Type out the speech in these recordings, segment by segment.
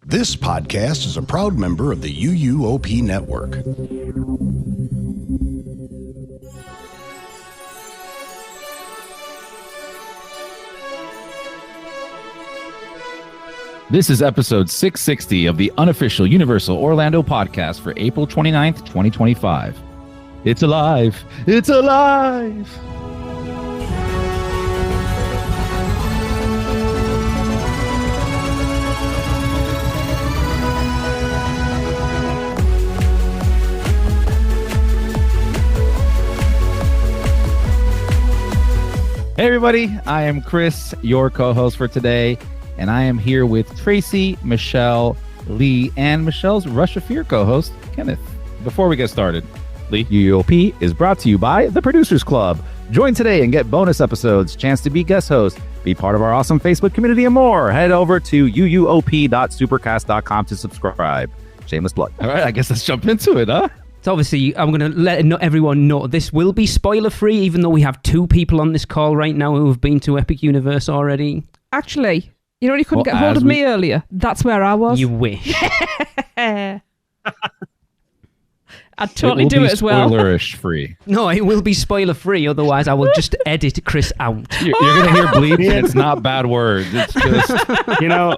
This podcast is a proud member of the UUOP network. This is episode 660 of the unofficial Universal Orlando podcast for April 29th, 2025. It's alive! It's alive! Hey everybody, I am Chris, your co-host for today. And I am here with Tracy, Michelle, Lee, and Michelle's Rush of Fear co-host, Kenneth. Before we get started, Lee, UUOP is brought to you by the Producers Club. Join today and get bonus episodes, chance to be guest host, be part of our awesome Facebook community, and more. Head over to uUOP.supercast.com to subscribe. Shameless plug. All right, I guess let's jump into it, huh? So obviously, I'm going to let everyone know this will be spoiler-free, even though we have two people on this call right now who have been to Epic Universe already. Actually... You know, you couldn't get hold of me earlier. That's where I was. You wish. I'd totally do it as well. Spoilerish free. No, it will be spoiler-free. Otherwise, I will just edit Chris out. You're going to hear bleeps, and it's not bad words. It's just... You know,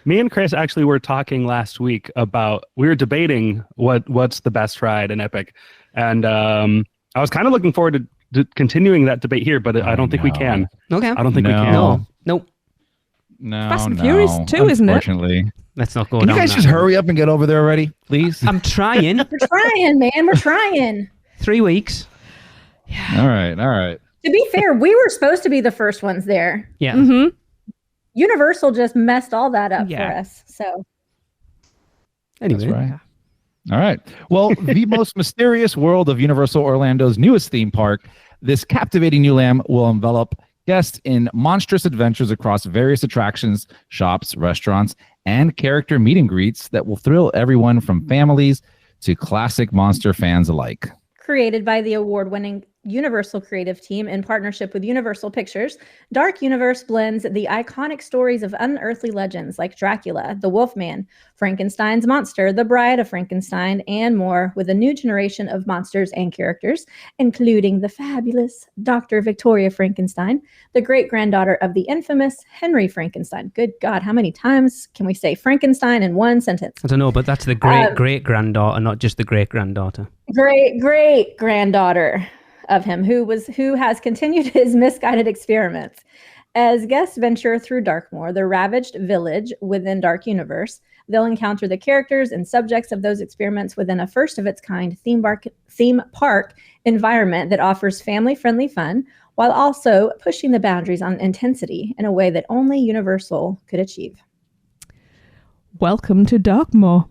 me and Chris actually were talking last week about... We were debating what's the best ride in Epic. And I was kind of looking forward to continuing that debate here, but I don't think we can. Okay. I don't think we can. No. Nope. No, Fast and Furious 2, isn't it? Unfortunately. Let's not go Can down you guys that just road. hurry up and get over there already, please? I'm trying. We're trying, man. We're trying. 3 weeks. All right. To be fair, we were supposed to be the first ones there. Yeah. Mm-hmm. Universal just messed all that up for Yeah. us. So Anyway. That's right. All right. Well, the most mysterious world of Universal Orlando's newest theme park, this captivating new land will envelop guests in monstrous adventures across various attractions, shops, restaurants, and character meet and greets that will thrill everyone from families to classic monster fans alike. created by the award-winning Universal creative team in partnership with Universal Pictures, Dark Universe blends the iconic stories of unearthly legends like Dracula, the Wolfman, Frankenstein's monster, the Bride of Frankenstein, and more with a new generation of monsters and characters, including the fabulous Dr. Victoria Frankenstein, the great-granddaughter of the infamous Henry Frankenstein. Good God, how many times can we say Frankenstein in one sentence? I don't know, but that's the great-granddaughter, not just the great-granddaughter. Great-granddaughter of him, who has continued his misguided experiments. As guests venture through Darkmoor, the ravaged village within Dark Universe, they'll encounter the characters and subjects of those experiments within a first-of-its-kind theme park environment that offers family-friendly fun, while also pushing the boundaries on intensity in a way that only Universal could achieve. Welcome to Darkmoor.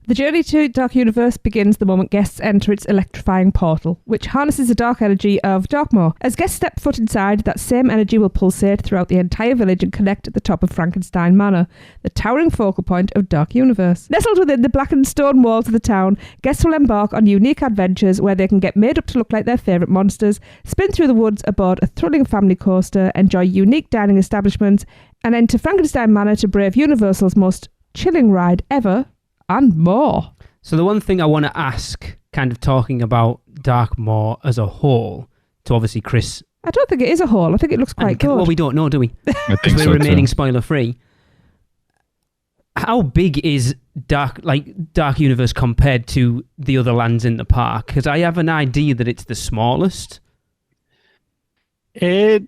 The journey to Dark Universe begins the moment guests enter its electrifying portal, which harnesses the dark energy of Darkmoor. As guests step foot inside, that same energy will pulsate throughout the entire village and connect at the top of Frankenstein Manor, the towering focal point of Dark Universe. Nestled within the blackened stone walls of the town, guests will embark on unique adventures where they can get made up to look like their favourite monsters, spin through the woods aboard a thrilling family coaster, enjoy unique dining establishments, and enter Frankenstein Manor to brave Universal's most chilling ride ever, and more. So the one thing I want to ask, kind of talking about Darkmoor as a whole, to obviously Chris... I don't think it is a haul. I think it looks quite good. Well, we don't know, do we? I think Because so, we're remaining too. spoiler-free. How big is Dark Universe compared to the other lands in the park? Because I have an idea that it's the smallest. It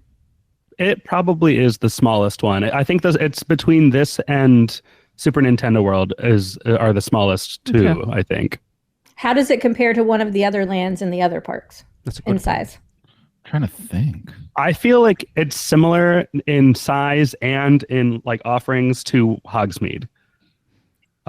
probably is the smallest one. I think it's between this and Super Nintendo World are the smallest two, Okay. I think. How does it compare to one of the other lands in the other parks That's a good in point. size? I'm trying to think. I feel like it's similar in size and in like offerings to Hogsmeade.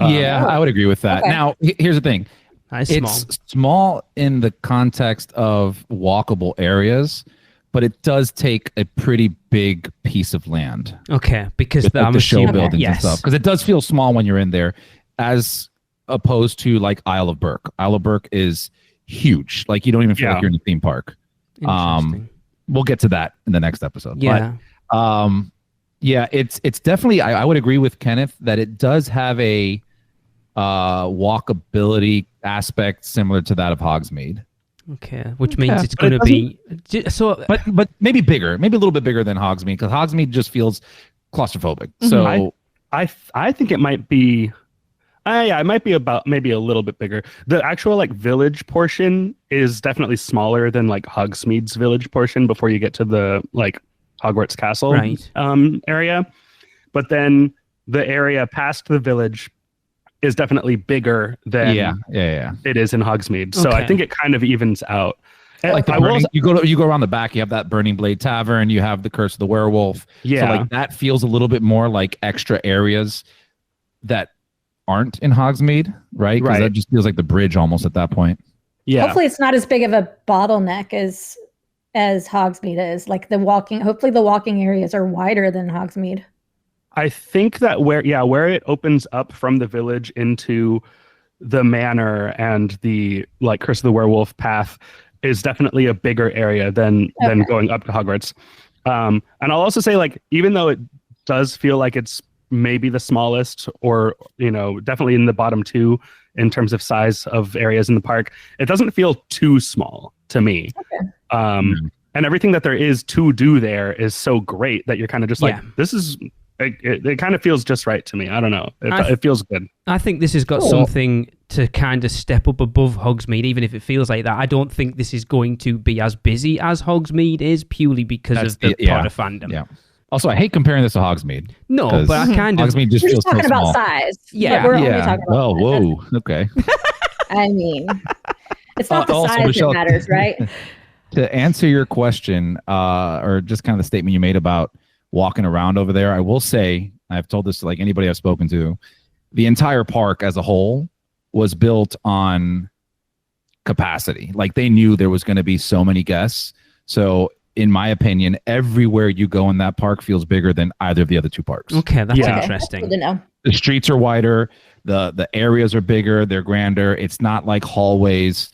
Yeah, I would agree with that. Okay. Now, here's the thing. That is It's small in the context of walkable areas, but it does take a pretty big piece of land. Okay, because With, like, I'm the show assuming- buildings yes. and stuff. Because it does feel small when you're in there, as opposed to like Isle of Burke. Isle of Burke is huge. Like you don't even feel like you're in a theme park. Interesting. We'll get to that in the next episode. Yeah. But, Yeah, it's definitely. I would agree with Kenneth that it does have a walkability aspect similar to that of Hogsmeade. Okay, which means it's But going it to be so. But maybe bigger, maybe a little bit bigger than Hogsmeade, because Hogsmeade just feels claustrophobic. So I think it might be. Yeah, it might be about maybe a little bit bigger. The actual like village portion is definitely smaller than like Hogsmeade's village portion before you get to the like Hogwarts Castle Right. area. But then the area past the village is definitely bigger than yeah. it is in Hogsmeade. So I Okay. think it kind of evens out. Like the I will burning, you go around the back, you have that Burning Blade Tavern, you have the Curse of the Werewolf. Yeah. So like that feels a little bit more like extra areas that aren't in Hogsmeade, right? Because Right. that just feels like the bridge almost at that point. yeah. Hopefully, it's not as big of a bottleneck as Hogsmeade is. Like hopefully the walking areas are wider than Hogsmeade. I think that where it opens up from the village into the manor and the like Curse of the Werewolf path is definitely a bigger area than going up to Hogwarts. And I'll also say, like, even though it does feel like it's maybe the smallest, or definitely in the bottom two in terms of size of areas in the park, it doesn't feel too small to me. Okay. And everything that there is to do there is so great that you're kind of just like, Yeah. this is. It kind of feels just right to me. I don't know. It feels good. I think this has got Cool. something to kind of step up above Hogsmeade, even if it feels like that. I don't think this is going to be as busy as Hogsmeade is, purely because That's of the yeah. Potter fandom. Yeah. Also, I hate comparing this to Hogsmeade. No, 'cause but I kind of. Hogsmeade just We're feels just talking so about small. size. Yeah. But we're only Yeah. talking about Well, size. whoa. Okay. I mean, it's not the Also, size Michelle- that matters, right? To answer your question, or just kind of the statement you made about walking around over there, I will say, I've told this to like anybody I've spoken to, the entire park as a whole was built on capacity. Like they knew there was going to be so many guests. So in my opinion, everywhere you go in that park feels bigger than either of the other two parks. Okay, that's Yeah. interesting. Good to know. The streets are wider, the areas are bigger, they're grander. It's not like hallways.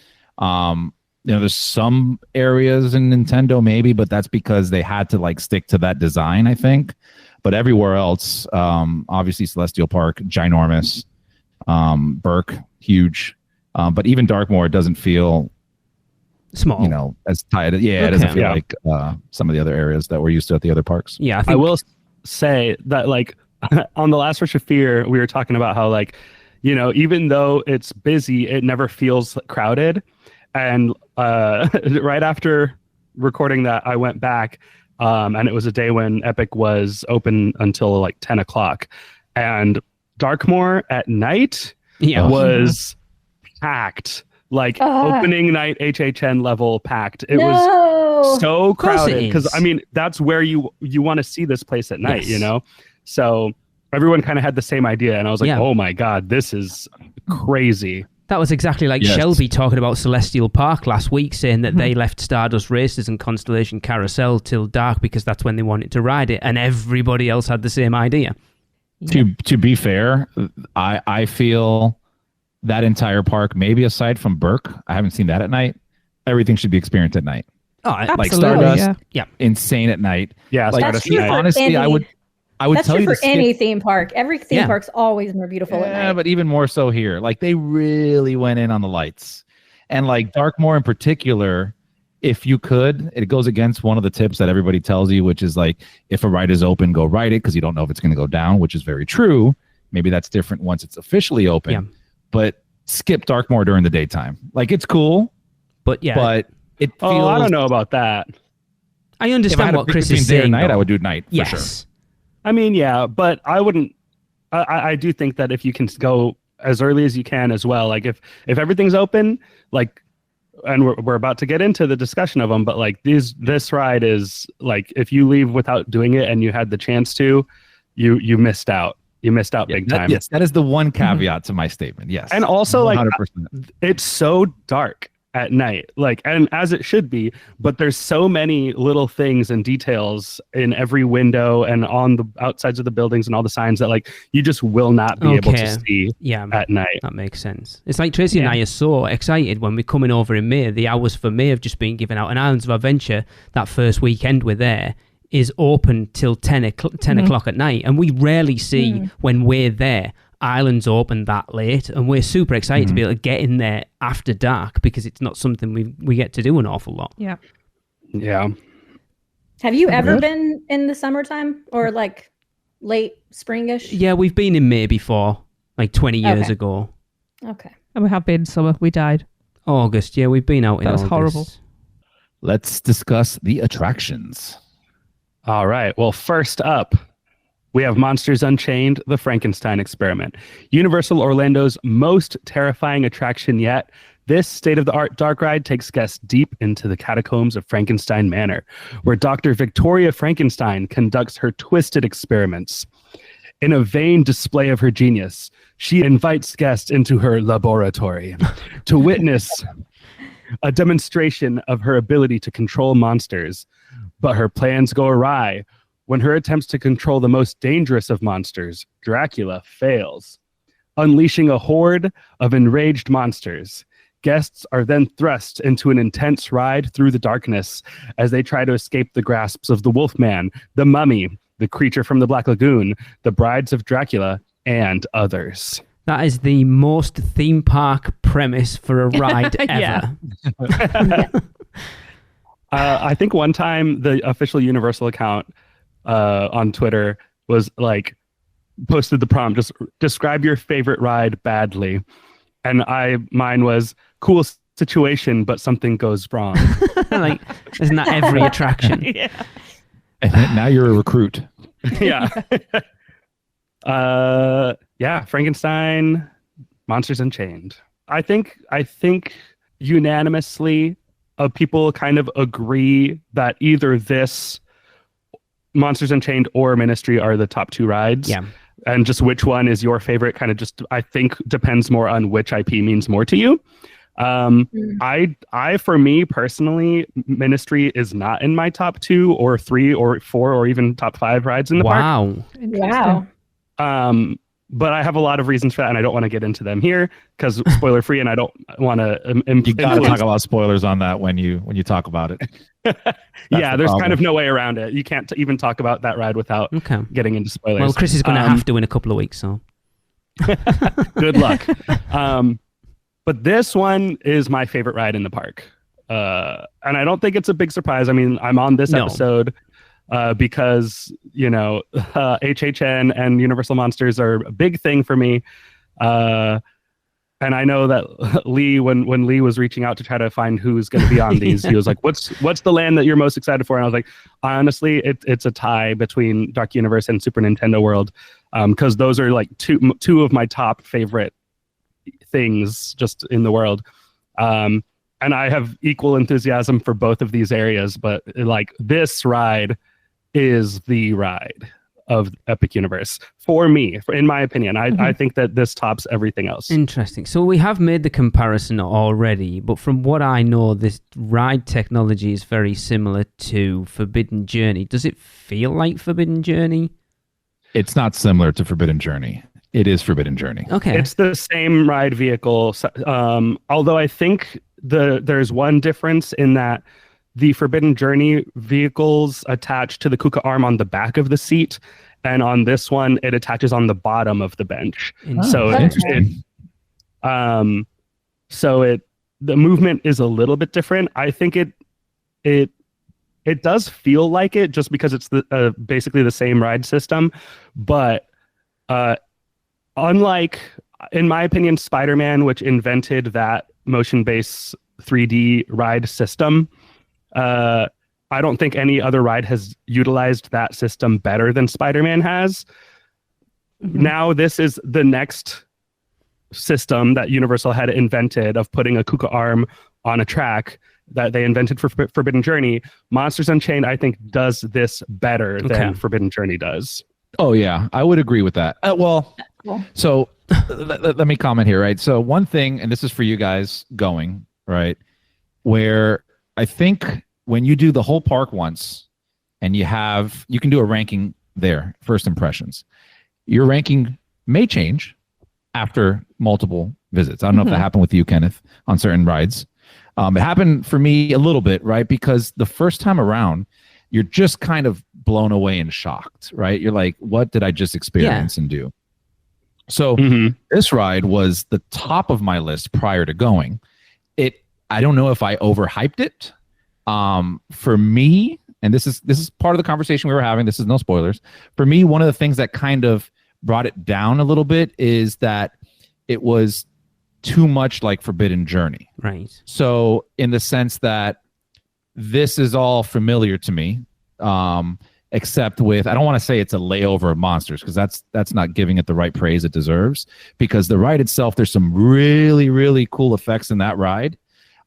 There's some areas in Nintendo maybe, but that's because they had to like stick to that design, I think. But everywhere else, obviously Celestial Park, ginormous. Burke, huge. But even Darkmoor doesn't feel, Small. as tight. Yeah, it Okay. doesn't feel Yeah. like some of the other areas that we're used to at the other parks. Yeah, I I think. will say that, like, on the last Rush of Fear, we were talking about how, like, even though it's busy, it never feels crowded. And right after recording that, I went back, and it was a day when Epic was open until like 10 o'clock. And Darkmoor at night Yeah. was packed. Like opening night HHN level packed. It was so course it crowded because is. that's where you want to see this place at night, Yes. So everyone kind of had the same idea, and I was like, Yeah. oh my god, this is crazy. That was exactly like Yes. Shelby talking about Celestial Park last week, saying that they left Stardust Races and Constellation Carousel till dark because that's when they wanted to ride it, and everybody else had the same idea. To be fair, I feel that entire park, maybe aside from Burke, I haven't seen that at night. Everything should be experienced at night. Oh, Like Absolutely, Stardust, yeah. insane at night. Yeah, Like Stardust true Night. for honestly, any- I would That's tell true you for to skip. any theme park. Every theme Yeah. park's always more beautiful at Yeah, night. but even more so here. Like they really went in on the lights, and like Darkmoor in particular. If you could, it goes against one of the tips that everybody tells you, which is like, if a ride is open, go ride it because you don't know if it's going to go down, which is very true. Maybe that's different once it's officially open. Yeah. But skip Darkmoor during the daytime. Like it's cool, but yeah, but it feels. Oh, I don't know about that. I If I understand had to what pick Chris between is day saying. and night, though. I would do night for sure. Yes. I mean, yeah, but I wouldn't. I do think that if you can go as early as you can as well, like if everything's open, like, and we're about to get into the discussion of them, but like this ride is like, if you leave without doing it and you had the chance to, you missed out. You missed out big time. Yes, that is the one caveat to my statement. Yes, And also, like, 100%. it's so dark at night, like, and as it should be, but there's so many little things and details in every window and on the outsides of the buildings and all the signs that like you just will not be able to see Yeah, at night. that makes sense. It's like Tracy and I are so excited when we're coming over in May. The hours for May have just been given out, and Islands of Adventure, that first weekend we're there, is open till 10 o'clock at night, and we rarely see when we're there islands open that late, and we're super excited to be able to get in there after dark because it's not something we get to do an awful lot. Yeah. Have you ever been in the summertime or like late springish? Yeah, we've been in May before, like 20 years ago. Okay. And we have been summer. We died. August, yeah, we've been out in That was August. horrible. Let's discuss the attractions. All right. Well, first up, we have Monsters Unchained, the Frankenstein Experiment. Universal Orlando's most terrifying attraction yet. This state-of-the-art dark ride takes guests deep into the catacombs of Frankenstein Manor, where Dr. Victoria Frankenstein conducts her twisted experiments. In a vain display of her genius, she invites guests into her laboratory to witness a demonstration of her ability to control monsters. But her plans go awry when her attempts to control the most dangerous of monsters, Dracula, fails, unleashing a horde of enraged monsters. Guests are then thrust into an intense ride through the darkness as they try to escape the grasps of the Wolfman, the Mummy, the Creature from the Black Lagoon, the Brides of Dracula, and others. That is the most theme park premise for a ride ever. I think one time the official Universal account on Twitter was like posted the prompt, just describe your favorite ride badly. And mine was cool situation, but something goes wrong. Like, isn't that every attraction? And now you're a recruit. Yeah. Frankenstein, Monsters Unchained. I think unanimously people kind of agree that either this Monsters Unchained or Ministry are the top two rides. Yeah. And just which one is your favorite kind of just, I think, depends more on which IP means more to you. For me personally, Ministry is not in my top 2 or 3 or 4 or even top 5 rides in the park. Wow. But I have a lot of reasons for that, and I don't want to get into them here because spoiler free, and I don't want to. You got to talk about spoilers on that when you talk about it. There's kind of no way around it. You can't even talk about that ride without getting into spoilers. Well, Chris is going to have to in a couple of weeks, so good luck. But this one is my favorite ride in the park, and I don't think it's a big surprise. I mean, I'm on this episode because HHN and Universal Monsters are a big thing for me. And I know that Lee, when Lee was reaching out to try to find who's going to be on these, he was like, "What's the land that you're most excited for?" And I was like, honestly, it's a tie between Dark Universe and Super Nintendo World, because those are like two of my top favorite things just in the world. And I have equal enthusiasm for both of these areas, but like this ride is the ride of Epic Universe for me, in my opinion. I think that this tops everything else. Interesting. So we have made the comparison already, but from what I know, this ride technology is very similar to Forbidden Journey. Does it feel like Forbidden Journey? It's not similar to Forbidden Journey. It is Forbidden Journey. Okay. It's the same ride vehicle, although I think there's one difference in that the Forbidden Journey vehicles attach to the Kuka arm on the back of the seat, and on this one, it attaches on the bottom of the bench. The movement is a little bit different. I think it does feel like it just because it's basically the same ride system, but unlike, in my opinion, Spider-Man, which invented that motion-based 3D ride system, I don't think any other ride has utilized that system better than Spider-Man has. Now this is the next system that Universal had invented of putting a Kuka arm on a track that they invented for Forbidden Journey. Monsters Unchained, I think, does this better than Forbidden Journey does. Oh, yeah. I would agree with that. So let me comment here, right? So one thing, and this is for you guys going, right, where I think when you do the whole park once and you can do a ranking there, first impressions, your ranking may change after multiple visits. I don't know if that happened with you, Kenneth, on certain rides. It happened for me a little bit, right? Because the first time around, you're just kind of blown away and shocked, right? You're like, what did I just experience and do? So this ride was the top of my list prior to going. I don't know if I overhyped it. For me, and this is part of the conversation we were having, this is no spoilers. For me, one of the things that kind of brought it down a little bit is that it was too much like Forbidden Journey. Right. So in the sense that this is all familiar to me, except with, I don't want to say it's a layover of monsters, because that's not giving it the right praise it deserves, because the ride itself, there's some really, really cool effects in that ride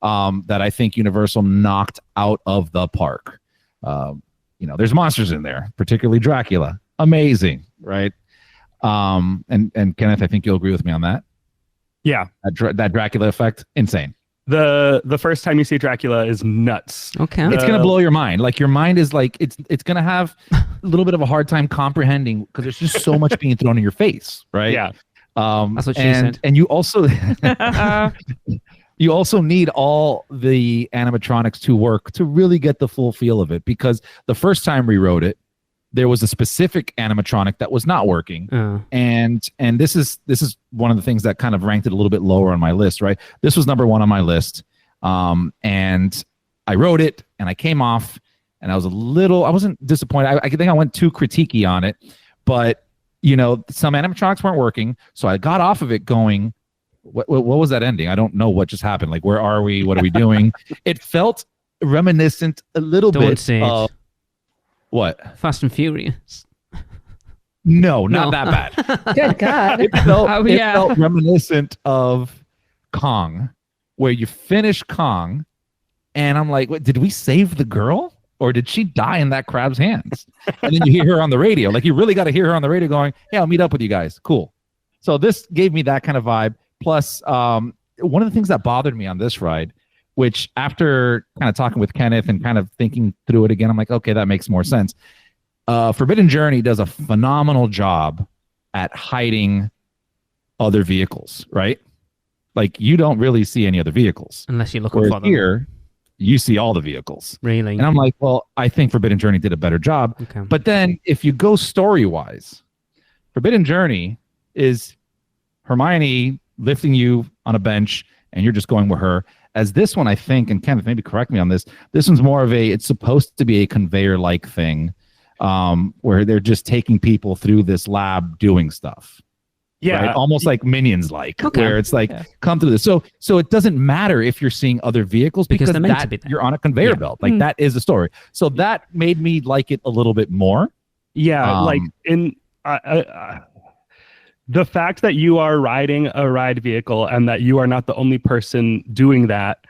that I think Universal knocked out of the park. There's monsters in there, particularly Dracula. Amazing, right? And Kenneth, I think you'll agree with me on that. Yeah. That Dracula effect, insane. The first time you see Dracula is nuts. Okay. It's gonna blow your mind. Like your mind is like it's gonna have a little bit of a hard time comprehending, because there's just so much being thrown in your face, right? Yeah. That's what she said. And you also you also need all the animatronics to work to really get the full feel of it, because the first time we rode it, there was a specific animatronic that was not working. And this is one of the things that kind of ranked it a little bit lower on my list, right? This was number 1 on my list. And I rode it and I came off and I wasn't disappointed. I think I went too critiquey on it, but some animatronics weren't working. So I got off of it going, what was that ending? I don't know what just happened. Like, where are we? What are we doing? It felt reminiscent a little bit of what? Fast and Furious. No, not that bad. Good God. It felt reminiscent of Kong, where you finish Kong, and I'm like, did we save the girl? Or did she die in that crab's hands? And then you hear her on the radio. Like, you really got to hear her on the radio going, hey, I'll meet up with you guys. Cool. So this gave me that kind of vibe. Plus, one of the things that bothered me on this ride, which after kind of talking with Kenneth and kind of thinking through it again, I'm like, okay, that makes more sense. Forbidden Journey does a phenomenal job at hiding other vehicles, right? Like, you don't really see any other vehicles. Unless you're looking for them. Here, you see all the vehicles. Really? And I'm like, well, I think Forbidden Journey did a better job. Okay. But then if you go story-wise, Forbidden Journey is Hermione lifting you on a bench and you're just going with her. As this one, I think, and Kenneth, maybe correct me on this, this one's more of it's supposed to be a conveyor-like thing, where they're just taking people through this lab doing stuff. Yeah. Right? Almost like Minions-like, where it's like, come through this. So it doesn't matter if you're seeing other vehicles, because they're meant to be there. You're on a conveyor belt. Like, that is the story. So that made me like it a little bit more. Yeah, like in the fact that you are riding a ride vehicle and that you are not the only person doing that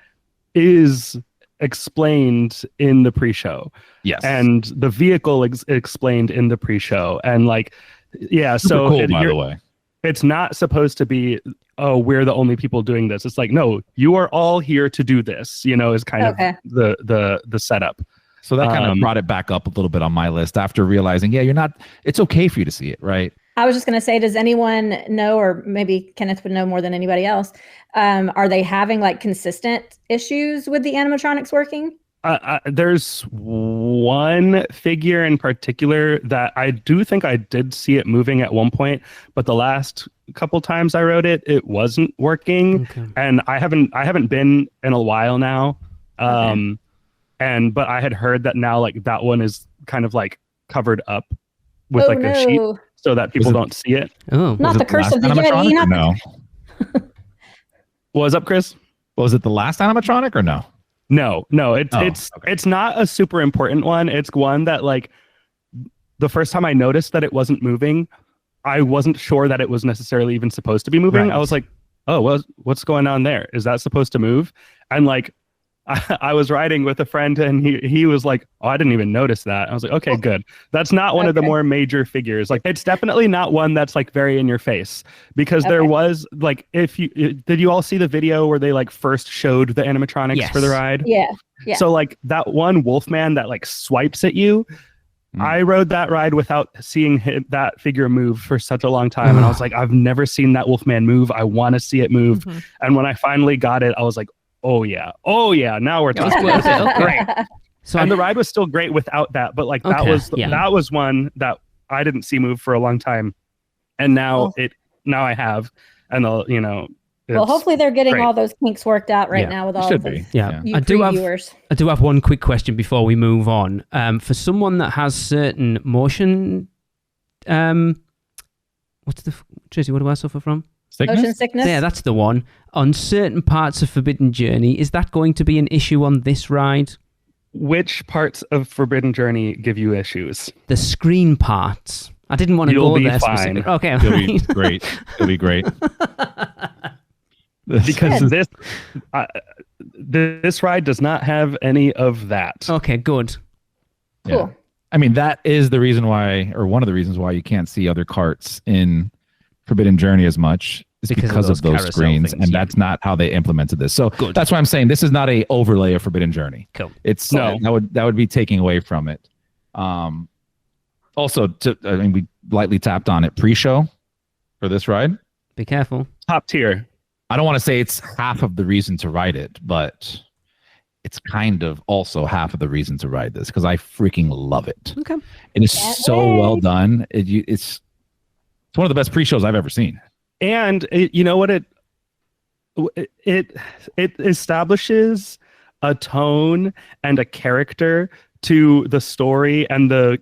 is explained in the pre-show. Yes. And the vehicle explained in the pre-show. And like, yeah, super so cool, by the way. It's not supposed to be, oh, we're the only people doing this. It's like, no, you are all here to do this, is kind of the setup. So that kind of brought it back up a little bit on my list after realizing, it's okay for you to see it, right? I was just going to say, does anyone know, or maybe Kenneth would know more than anybody else, are they having like consistent issues with the animatronics working? There's one figure in particular that I do think I did see it moving at one point, but the last couple times I rode it, it wasn't working. Okay. And I haven't been in a while now. But I had heard that now, like, that one is kind of like covered up with a sheet so that people don't see it. Oh, not the curse of the Yeti. No. What was up, Chris? Was it the last animatronic or no? No, it's not a super important one. It's one that, like, the first time I noticed that it wasn't moving, I wasn't sure that it was necessarily even supposed to be moving. Right. I was like, oh, what's going on there? Is that supposed to move? And like, I was riding with a friend and he was like, oh, I didn't even notice that. I was like, okay, good. That's not one of the more major figures. Like, it's definitely not one that's like very in your face, because there was like, did you all see the video where they like first showed the animatronics for the ride? Yeah. So like that one Wolfman that like swipes at you, I rode that ride without seeing that figure move for such a long time. And I was like, I've never seen that Wolfman move. I want to see it move. And when I finally got it, I was like, oh yeah, now we're talking. Great. So and the ride was still great without that, but like that was one that I didn't see move for a long time, and now I have, and well, hopefully they're getting great. all those kinks worked out right now with all of the I do have one quick question before we move on. For someone that has certain motion, Tracy? What do I suffer from? Motion sickness. Yeah, that's the one. On certain parts of Forbidden Journey, is that going to be an issue on this ride? Which parts of Forbidden Journey give you issues? The screen parts. I didn't want to go there specifically. Okay, it'll be great. It'll be great. Because this ride does not have any of that. Okay, good. Cool. Yeah. I mean, that is the reason why, or one of the reasons why you can't see other carts in Forbidden Journey as much, is because of those screens, things, and that's not how they implemented this. So that's why I'm saying this is not a overlay of Forbidden Journey. Cool. It's that would be taking away from it. Also, we lightly tapped on it pre-show for this ride. Be careful. Top tier. I don't want to say it's half of the reason to ride it, but it's kind of also half of the reason to ride this because I freaking love it. Okay. It is so well done. It's one of the best pre-shows I've ever seen. And you know what it establishes a tone and a character to the story and the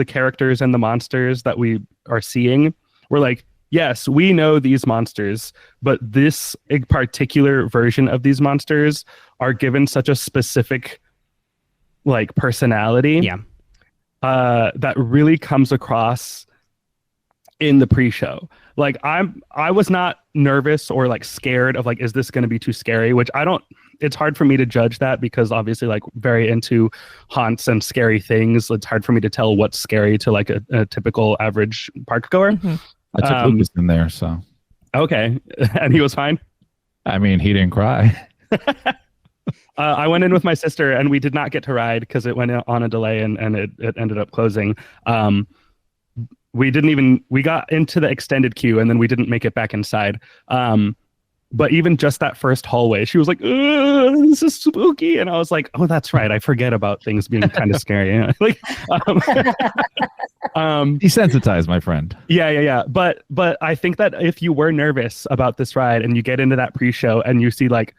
characters and the monsters that we are seeing. We're like, yes, we know these monsters, but this particular version of these monsters are given such a specific like personality that really comes across in the pre-show. Like I was not nervous or like scared of like, is this going to be too scary? Which it's hard for me to judge that because obviously like very into haunts and scary things. It's hard for me to tell what's scary to like a typical average park goer. Mm-hmm. I took Lucas in there, so. Okay. And he was fine? I mean, he didn't cry. I went in with my sister and we did not get to ride because it went on a delay and it ended up closing. We got into the extended queue and then we didn't make it back inside. But even just that first hallway, she was like, this is spooky. And I was like, oh, that's right. I forget about things being kind of scary. Like, desensitized, my friend. Yeah. But I think that if you were nervous about this ride and you get into that pre-show and you see like,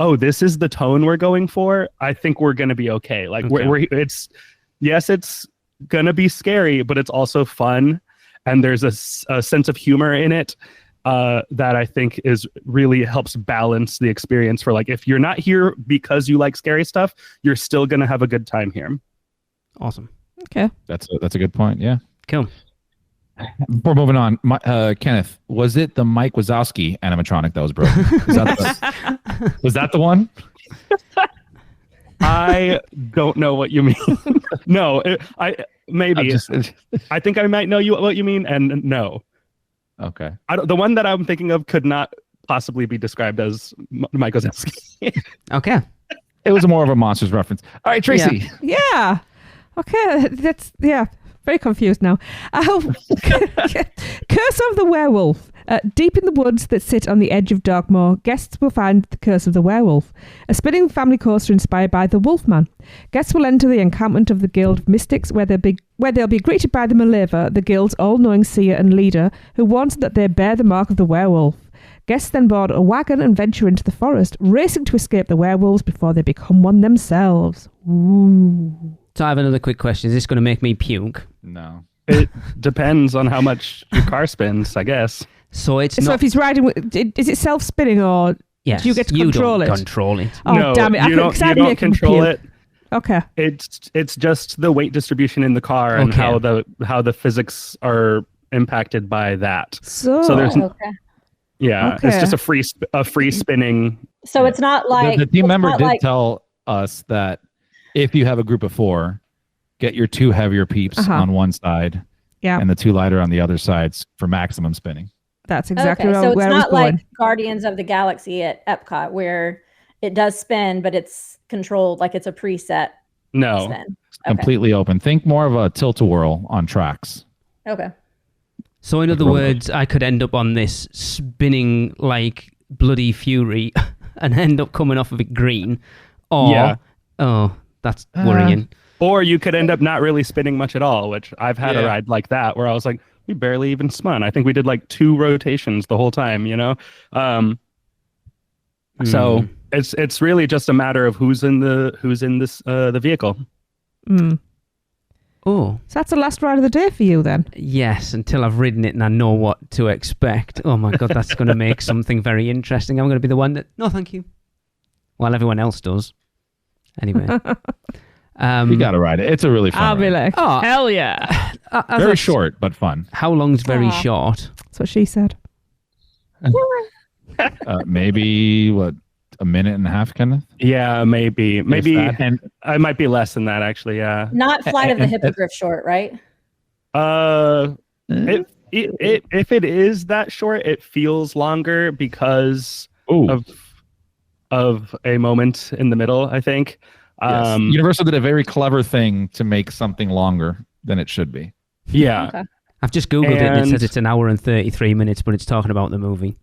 oh, this is the tone we're going for, I think we're going to be okay. Like it's going to be scary, but it's also fun. And there's a sense of humor in it that I think really helps balance the experience for like, if you're not here because you like scary stuff, you're still going to have a good time here. Awesome. Okay. That's a good point. Yeah. Cool. Before moving on, Kenneth, was it the Mike Wazowski animatronic that was broken? Was that the one? I don't know what you mean. No, maybe. I think I might know what you mean, and no. Okay. The one that I'm thinking of could not possibly be described as Mike Wazowski. Okay. It was more of a Monsters reference. All right, Tracy. Yeah. Okay. That's very confused now. Curse of the Werewolf. Deep in the woods that sit on the edge of Dogmoor, guests will find the Curse of the Werewolf, a spinning family coaster inspired by the Wolfman. Guests will enter the encampment of the Guild of Mystics, where they'll be greeted by the Maleva, the Guild's all-knowing seer and leader, who warns that they bear the mark of the werewolf. Guests then board a wagon and venture into the forest, racing to escape the werewolves before they become one themselves. Ooh. So I have another quick question. Is this going to make me puke? No. It depends on how much your car spins, I guess. So if he's riding, is it self-spinning or yes, do you get to control it? Control it. Oh, no, damn it. You don't control it. Okay. It's just the weight distribution in the car and how the physics are impacted by that. So there's it's just a free spinning. So it's not like the team member did tell us that if you have a group of 4, get your 2 heavier peeps on one side and the 2 lighter on the other sides for maximum spinning. That's exactly so where it's I was not going. like Guardians of the Galaxy at Epcot where it does spin, but it's controlled like it's a preset spin. Okay. Completely open. Think more of a tilt-a-whirl on tracks. Okay. So in other words, I could end up on this spinning like bloody fury and end up coming off of it green. Or, That's worrying. Or you could end up not really spinning much at all, which I've had a ride like that where I was like, we barely even spun. I think we did like 2 rotations the whole time, you know? So it's really just a matter of who's in the vehicle. Oh, So that's the last ride of the day for you then. yes, until I've ridden it and I know what to expect. Oh my God, that's going to make something very interesting. I'm going to be the one that, no, thank you. While everyone else does. Anyway. You got to ride it. It's a really fun I'll be ride. like, Oh. hell yeah. Very short, but fun. How long's very Aw. short? That's what she said. Maybe, a minute and a half, Kenneth? Yeah, maybe. If Maybe that. And I might be less than that actually, yeah. Not Flight of the and- Hippogriff short, right? If it is that short, it feels longer because ooh, of a moment in the middle, I think. yes. Universal did a very clever thing to make something longer than it should be. Yeah. Okay. I've just Googled it and it And- says it's an hour and 33 minutes, but it's talking about the movie.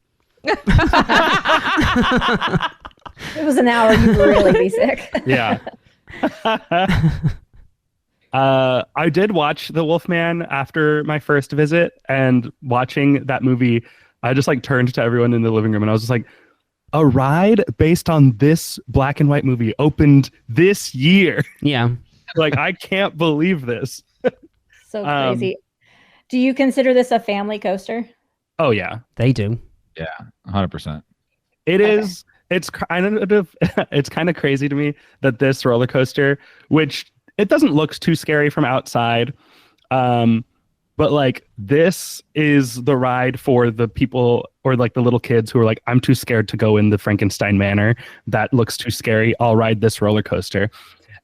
If it was an hour, you'd really be sick. Yeah. I did watch The Wolfman after my first visit, and watching that movie, I just like turned to everyone in the living room and I was just like, a ride based on this black and white movie opened this year. Yeah. Like, I can't believe this. So crazy. Do you consider this a family coaster? Oh yeah. They do. Yeah, 100%. It is. It's kind of it's kind of crazy to me that this roller coaster, which it doesn't look too scary from outside, but like this is the ride for the people or like the little kids who are like, I'm too scared to go in the Frankenstein Manor. That looks too scary. I'll ride this roller coaster.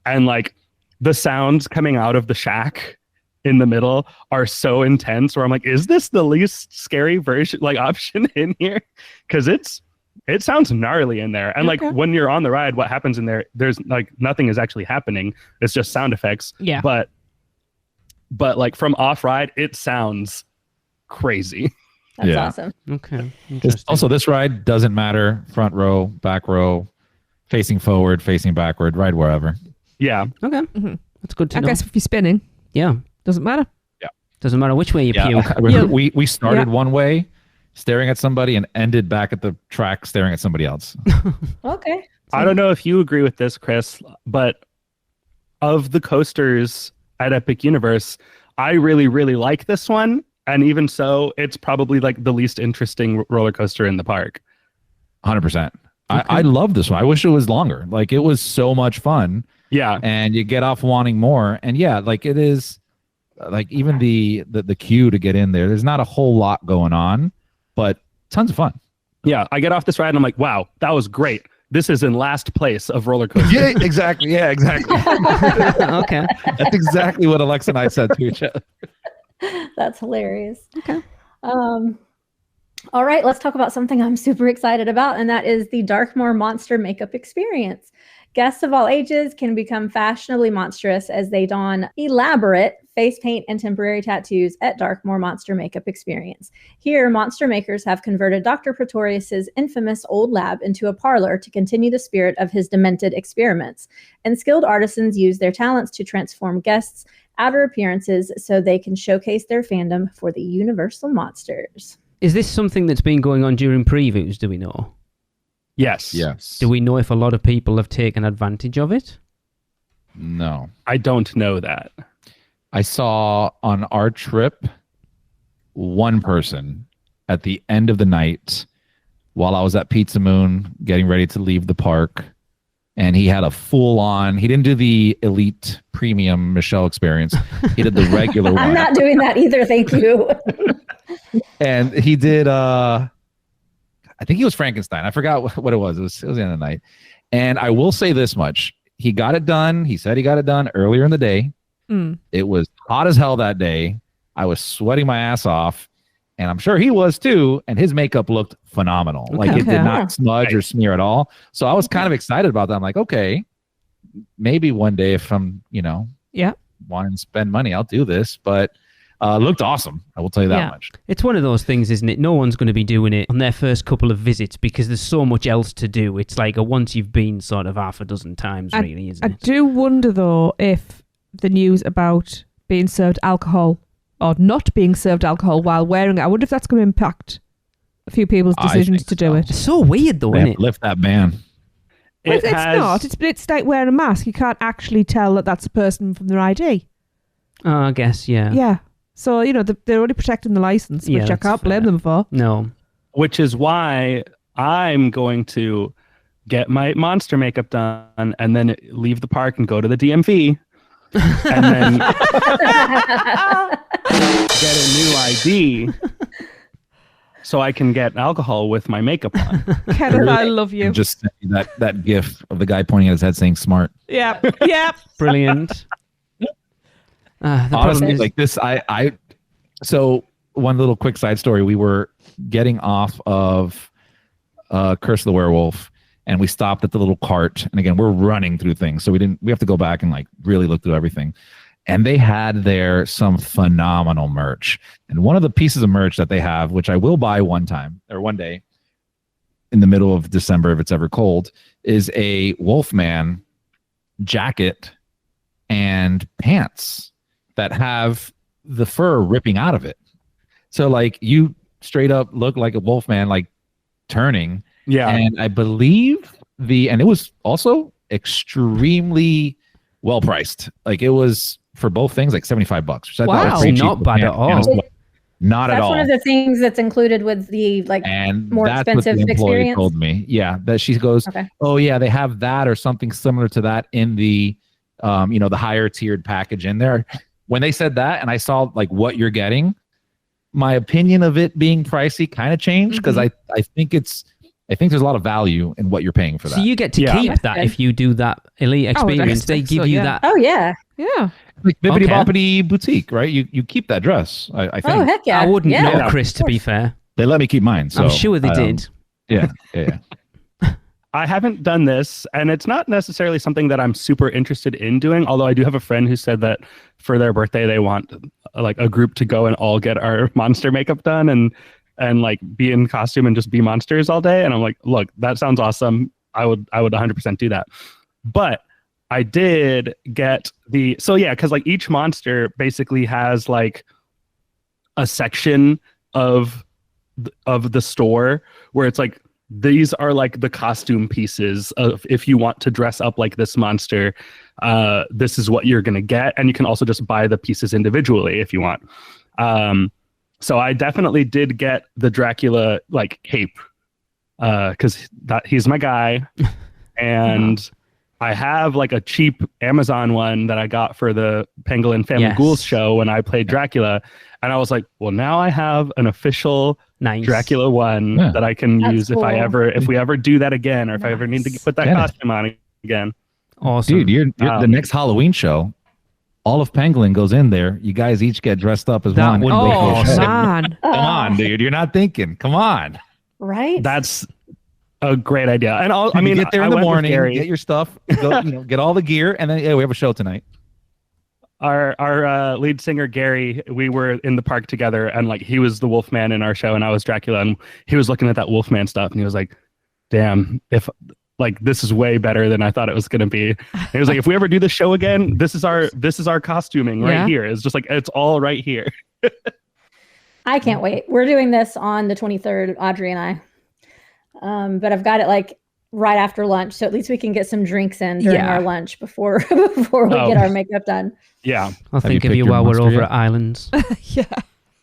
And like the sounds coming out of the shack in the middle are so intense where I'm like, is this the least scary version, like option in here? Because it sounds gnarly in there. And like when you're on the ride, what happens in there, there's like nothing is actually happening. It's just sound effects. Yeah. But like from off ride, it sounds crazy. That's Yeah. awesome. Okay. Interesting. Also, this ride doesn't matter. Front row, back row, facing forward, facing backward, ride wherever. Yeah. Okay. Mhm. That's good to I know. guess if you're spinning, Yeah. doesn't matter. Doesn't matter which way you puke. Yeah. We started Yeah. one way, staring at somebody, and ended back at the track, staring at somebody else. Okay. I don't know if you agree with this, Chris, but of the coasters at Epic Universe, I really, really like this one. And even so, it's probably like the least interesting roller coaster in the park. 100%. I love this one. I wish it was longer. Like, it was so much fun. Yeah. And you get off wanting more. And yeah, like it is, like even the queue to get in there, there's not a whole lot going on, but tons of fun. Yeah. I get off this ride and I'm like, wow, that was great. This is in last place of roller coaster. Yeah, exactly. Yeah, exactly. Okay. That's exactly what Alexa and I said to each other. That's hilarious. Okay. All right, let's talk about something I'm super excited about, and that is the Darkmoor Monster Makeup Experience. Guests of all ages can become fashionably monstrous as they don elaborate face paint and temporary tattoos at Darkmoor Monster Makeup Experience. Here, monster makers have converted Dr. Pretorius's infamous old lab into a parlor to continue the spirit of his demented experiments, and skilled artisans use their talents to transform guests' outer appearances so they can showcase their fandom for the Universal monsters. Is this something that's been going on during previews, do we know? Yes. Yes. Do we know if a lot of people have taken advantage of it? No. I don't know that. I saw on our trip one person at the end of the night while I was at Pizza Moon getting ready to leave the park. And he had a full on, he didn't do the elite premium Michelle experience. He did the regular one. I'm not doing that either, thank you. And he did I think he was Frankenstein. I forgot what it was. It was the end of the night. And I will say this much. He got it done. He said he got it done earlier in the day. It was hot as hell that day. I was sweating my ass off. And I'm sure he was too. And his makeup looked phenomenal. Like it did not smudge or smear at all. So I was kind of excited about that. I'm like, okay, maybe one day if I'm, wanting to spend money, I'll do this. But Looked awesome. I will tell you that Yeah. much. It's one of those things, isn't it? No one's going to be doing it on their first couple of visits because there's so much else to do. It's like a once you've been sort of half a dozen times, really, isn't I it? do wonder though if the news about being served alcohol or not being served alcohol while wearing it, I wonder if that's going to impact a few people's I decisions think to do so. it. It's so weird, though, They isn't have it? to lift that ban. Well, it's not. It's like wearing a mask. You can't actually tell that that's a person from their ID. Oh, I guess, yeah. Yeah. So, they're only protecting the license, Yeah, which I that's can't blame fair. them for. No. Which is why I'm going to get my monster makeup done and then leave the park and go to the DMV and then get a new ID so I can get alcohol with my makeup on. Kenneth, I love you. And just send you that gif of the guy pointing at his head saying smart. Yeah. Yeah. Brilliant. The problem Honestly, is, like this, so one little quick side story. We were getting off of Curse of the Werewolf, and we stopped at the little cart. And again, we're running through things, so we have to go back and like really look through everything. And they had there some phenomenal merch. And one of the pieces of merch that they have, which I will buy one day in the middle of December if it's ever cold, is a Wolfman jacket and pants that have the fur ripping out of it. So like you straight up look like a Wolfman, like turning. Yeah. And I believe and it was also extremely well priced. Like it was for both things like $75, which I thought Wow. was pretty Not cheap. bad at And all. as well. Not at That's all. one of the things that's included with the And more that's expensive what the employee experience. told me. Yeah, that she goes, Okay. oh yeah, they have that or something similar to that in the, the higher tiered package in there. When they said that, and I saw like what you're getting, my opinion of it being pricey kind of changed because I think there's a lot of value in what you're paying for that. so you get to Yeah. keep That's that good. if you do that elite I experience. They expect give so, you yeah. that. Oh yeah. Yeah. like Bibbidi Okay. Boppity Boutique, right? You keep that dress. I think Oh heck yeah. I wouldn't yeah. know, Yeah, Chris, to be fair. they let me keep mine. So I'm sure they did. Yeah. I haven't done this, and it's not necessarily something that I'm super interested in doing, although I do have a friend who said that for their birthday they want like a group to go and all get our monster makeup done and like be in costume and just be monsters all day. And I'm like, look, that sounds awesome. I would 100% do that. But I did get because like each monster basically has like a section of the store where it's like, these are like the costume pieces of if you want to dress up like this monster, this is what you're going to get. And you can also just buy the pieces individually if you want. So I definitely did get the Dracula like cape because he's my guy. And I have like a cheap Amazon one that I got for the Pangolin Family Yes. Ghouls show when I played Dracula. And I was like, well, now I have an official Nice. Dracula one Yeah. that I can That's use if cool. if we ever do that again, or if I ever need to Nice. put that Get it. costume on again. Awesome. Dude, you're the next Halloween show. All of Pangolin goes in there. You guys each get dressed up as That one. would and be make a awesome. show. Man. Come on, dude. You're not thinking. Come on. Right. That's a great idea. And I You mean, get there in I the went with morning, Gary. get your stuff, go, get all the gear, and then we have a show tonight. Our lead singer Gary, we were in the park together, and like he was the Wolfman in our show, and I was Dracula, and he was looking at that Wolfman stuff, and he was like, "Damn, if like this is way better than I thought it was gonna be." And he was like, "If we ever do this show again, this is our costuming right Yeah. here. It's just like it's all right here." I can't wait. We're doing this on the 23rd, Audrey and I. But I've got it like right after lunch, so at least we can get some drinks in during Yeah. our lunch before we Oh. get our makeup done. Yeah, I'll think you of you picked your while we're monster over yet? at Islands. Yeah.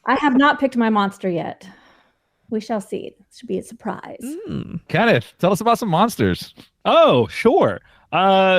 I have not picked my monster yet. We shall see. It should be a surprise. Kenneth, tell us about some monsters. Oh, sure.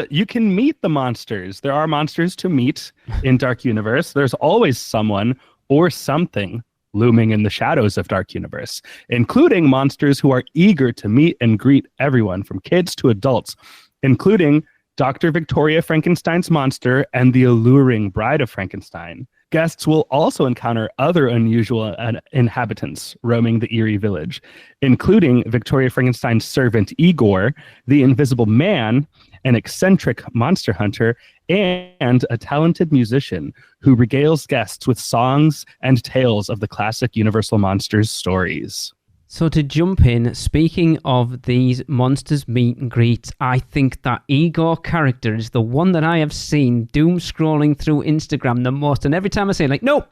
You can meet the monsters. There are monsters to meet in Dark Universe. There's always someone or something looming in the shadows of Dark Universe, including monsters who are eager to meet and greet everyone from kids to adults, including Dr. Victoria Frankenstein's monster and the alluring Bride of Frankenstein, guests will also encounter other unusual inhabitants roaming the eerie village, including Victoria Frankenstein's servant Igor, the Invisible Man, an eccentric monster hunter, and a talented musician who regales guests with songs and tales of the classic Universal Monsters stories. So to jump in, speaking of these monsters meet and greets, I think that Igor character is the one that I have seen doom scrolling through Instagram the most. And every time I say, like, nope,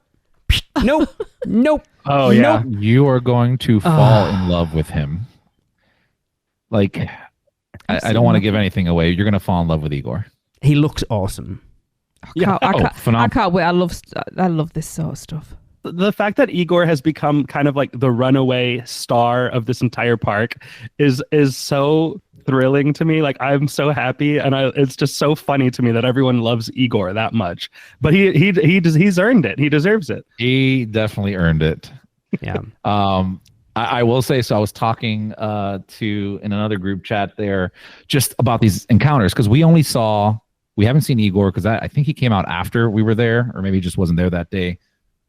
nope, nope. Oh, yeah. Nope. You are going to fall in love with him. Like, I don't want to give anything away. You're going to fall in love with Igor. He looks awesome. I phenomenal. can't wait. I love this sort of stuff. The fact that Igor has become kind of like the runaway star of this entire park is so thrilling to me. Like, I'm so happy, and it's just so funny to me that everyone loves Igor that much. But he's earned it. He deserves it. He definitely earned it. Yeah. I will say, so I was talking to in another group chat there just about these encounters, because we haven't seen Igor, because I think he came out after we were there, or maybe he just wasn't there that day.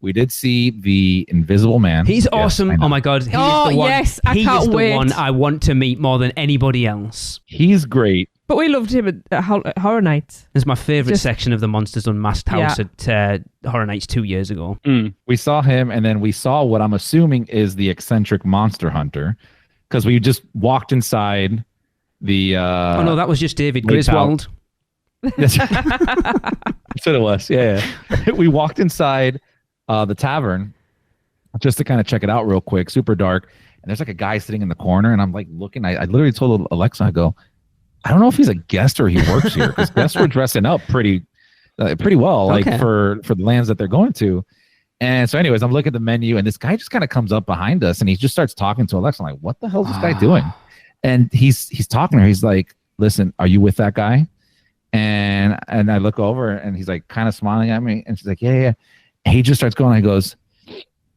We did see the Invisible Man. He's awesome. Oh my God. He is the one. Yes, I can't He is wait. the one I want to meet more than anybody else. He's great. But we loved him at Horror Nights. It's my favourite Just- section of the Monsters Unmasked house at Horror Nights 2 years ago. We saw him, and then we saw what I'm assuming is the eccentric monster hunter, because we just walked inside the... oh no, that was just David Wait, Griswold. That's what it was. Yeah. We walked inside the tavern just to kind of check it out real quick. Super dark, and there's like a guy sitting in the corner, and I'm like looking. I literally told Alexa, I go, I don't know if he's a guest or he works here, because guests were dressing up pretty well, like for the lands that they're going to. And so, anyways, I'm looking at the menu, and this guy just kind of comes up behind us, and he just starts talking to Alexa. I'm like, what the hell is this guy doing? And he's talking to her. He's like, listen, are you with that guy? And I look over, and he's like kind of smiling at me, and she's like, yeah. And he just starts going. He goes,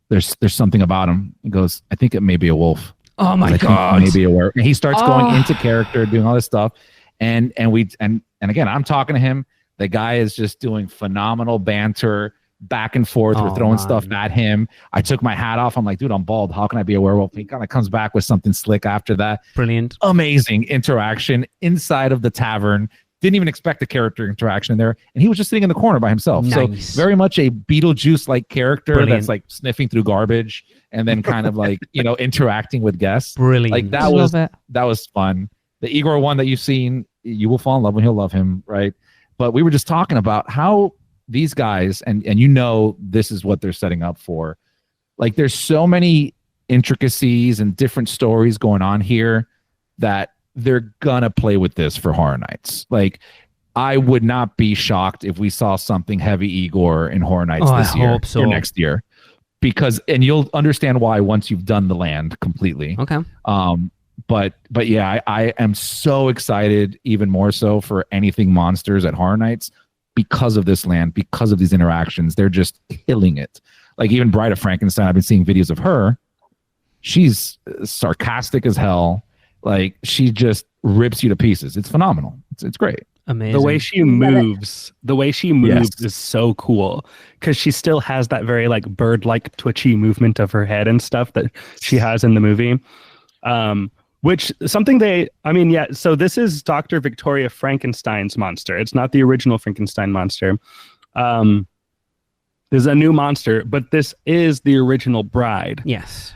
there's something about him. He goes, I think it may be a wolf. Oh my God. Maybe a werewolf. And he starts going into character, doing all this stuff. And again, I'm talking to him. The guy is just doing phenomenal banter back and forth. We're throwing stuff at him. I took my hat off. I'm like, dude, I'm bald. How can I be a werewolf? He kind of comes back with something slick after that. Brilliant. Amazing interaction inside of the tavern. Didn't even expect a character interaction there. And he was just sitting in the corner by himself. Nice. So very much a Beetlejuice-like character. Brilliant. That's like sniffing through garbage and then kind of like, interacting with guests. Brilliant. Like that was fun. The Igor one that you've seen, you will fall in love when he'll love him, right? But we were just talking about how these guys, and this is what they're setting up for. Like, there's so many intricacies and different stories going on here that they're gonna play with this for Horror Nights. Like, I would not be shocked if we saw something heavy Igor in Horror Nights this year or next year, and you'll understand why once you've done the land completely. Okay. But yeah, I am so excited, even more so, for anything monsters at Horror Nights because of this land, because of these interactions. They're just killing it. Like, even Bride of Frankenstein, I've been seeing videos of her. She's sarcastic as hell. Like, she just rips you to pieces. It's phenomenal. It's great. Amazing. The way she moves is so cool, because she still has that very like bird-like twitchy movement of her head and stuff that she has in the movie. Which something so this is Dr. Victoria Frankenstein's monster. It's not the original Frankenstein monster. There's a new monster, but this is the original bride. Yes.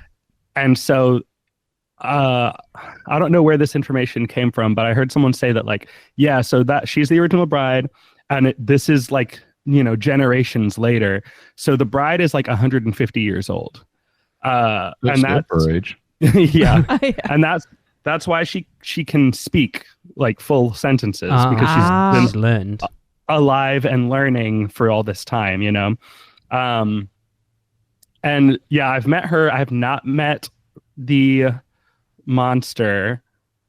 And so I don't know where this information came from, but I heard someone say that, like, yeah, so that she's the original bride, and this is like, generations later. So the bride is like 150 years old. And that's her age. Yeah. And that's why she can speak like full sentences, because she's been learned alive and learning for all this time, and yeah, I've met her. I have not met the monster.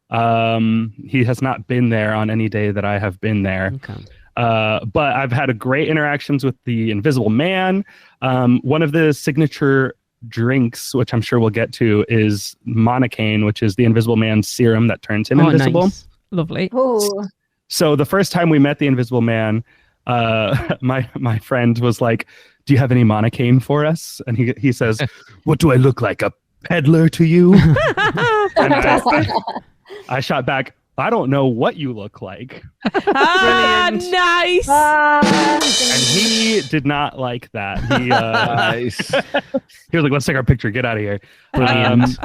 He has not been there on any day that I have been there. Okay. But I've had great interactions with the Invisible Man. One of the signature drinks, which I'm sure we'll get to, is monocaine, which is the Invisible Man's serum that turns him invisible. Nice. Lovely. Oh, So the first time we met the Invisible Man, my friend was like, do you have any monocaine for us? And he says, what do I look like, a peddler to you? And I shot back, I don't know what you look like. Nice. And he did not like that. He Nice. he was like, let's take our picture, get out of here. Brilliant.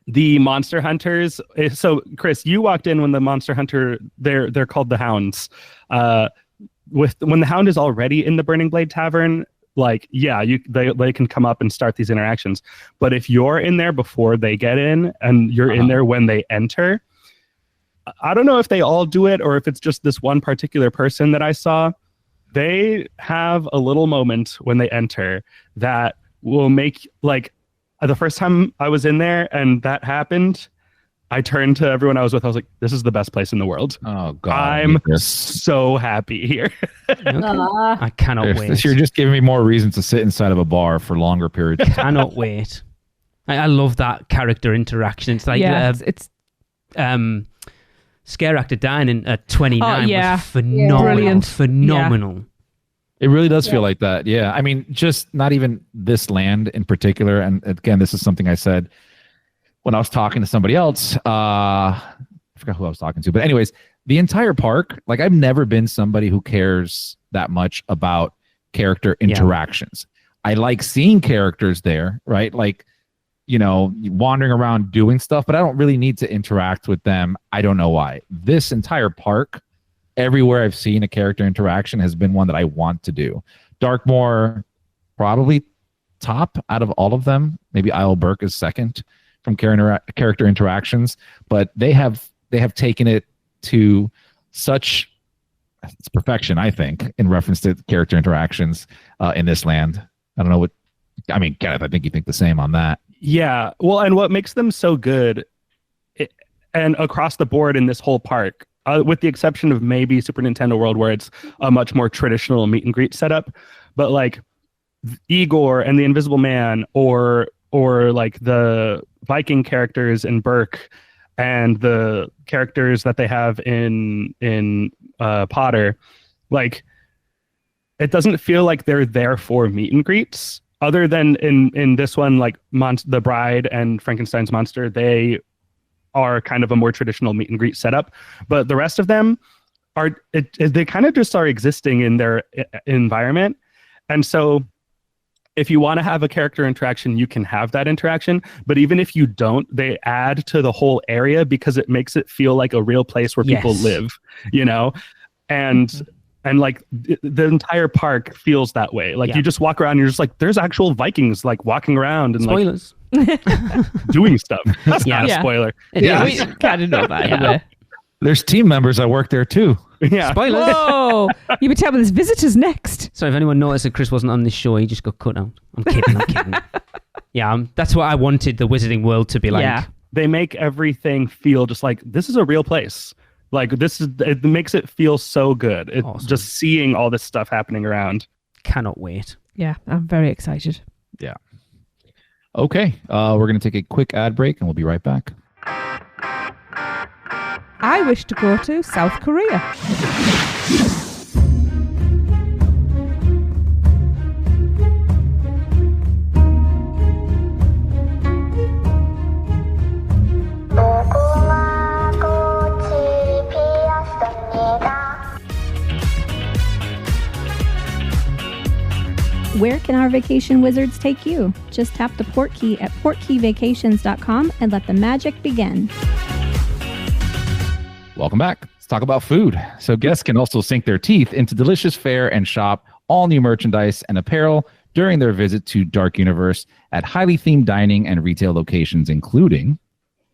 The monster hunters. So Chris, you walked in when the monster hunter, they're called the hounds. When the hound is already in the Burning Blade Tavern, like, yeah, they can come up and start these interactions. But if you're in there before they get in and you're in there when they enter, I don't know if they all do it or if it's just this one particular person that I saw. They have a little moment when they enter that will make, like, the first time I was in there and that happened, I turned to everyone I was with. I was like, this is the best place in the world. Oh, God. I'm so happy here. I cannot wait. You're just giving me more reasons to sit inside of a bar for longer periods. Cannot wait. I love that character interaction. It's like it's Scare Actor Dining at 29 was phenomenal. Brilliant. Phenomenal. It really does feel like that. Yeah. I mean, just not even this land in particular. And again, this is something I said when I was talking to somebody else. I forgot who I was talking to. But anyways, the entire park, like, I've never been somebody who cares that much about character interactions. I like seeing characters there, right? Like, you know, wandering around doing stuff, but I don't really need to interact with them. I don't know why. This entire park, everywhere I've seen a character interaction has been one that I want to do. Darkmoor, probably top out of all of them. Maybe Isle Burke is second from character interactions, but they have taken it to such perfection, I think, in reference to character interactions in this land. I don't know what, I mean, Kenneth, I think you think the same on that. Yeah. Well, and what makes them so good and across the board in this whole park, with the exception of maybe Super Nintendo World, where it's a much more traditional meet and greet setup, but like Igor and the Invisible Man, or like the Viking characters in Burke, and the characters that they have in Potter, like, it doesn't feel like they're there for meet and greets. Other than in this one, like the Bride and Frankenstein's monster, they are kind of a more traditional meet and greet setup. But the rest of them they kind of just are existing in their environment. And so if you want to have a character interaction, you can have that interaction. But even if you don't, they add to the whole area because it makes it feel like a real place where people live, you know? And like the entire park feels that way. Like you just walk around and you're just like, there's actual Vikings like walking around and spoilers. Like doing stuff. That's not a spoiler. We kind of know that. Yeah. There's team members that work there too. Yeah. Spoilers. Whoa! You would tell me there's visitors next. So if anyone noticed that Chris wasn't on this show, he just got cut out. I'm kidding. Yeah, that's what I wanted the Wizarding World to be like. Yeah. They make everything feel just like this is a real place. Like it makes it feel so good. Awesome. Just seeing all this stuff happening around. Cannot wait. Yeah, I'm very excited. Yeah. Okay, we're going to take a quick ad break and we'll be right back. I wish to go to South Korea. Where can our vacation wizards take you? Just tap the port key at portkeyvacations.com and let the magic begin. Welcome back. Let's talk about food. So guests can also sink their teeth into delicious fare and shop all new merchandise and apparel during their visit to Dark Universe at highly themed dining and retail locations, including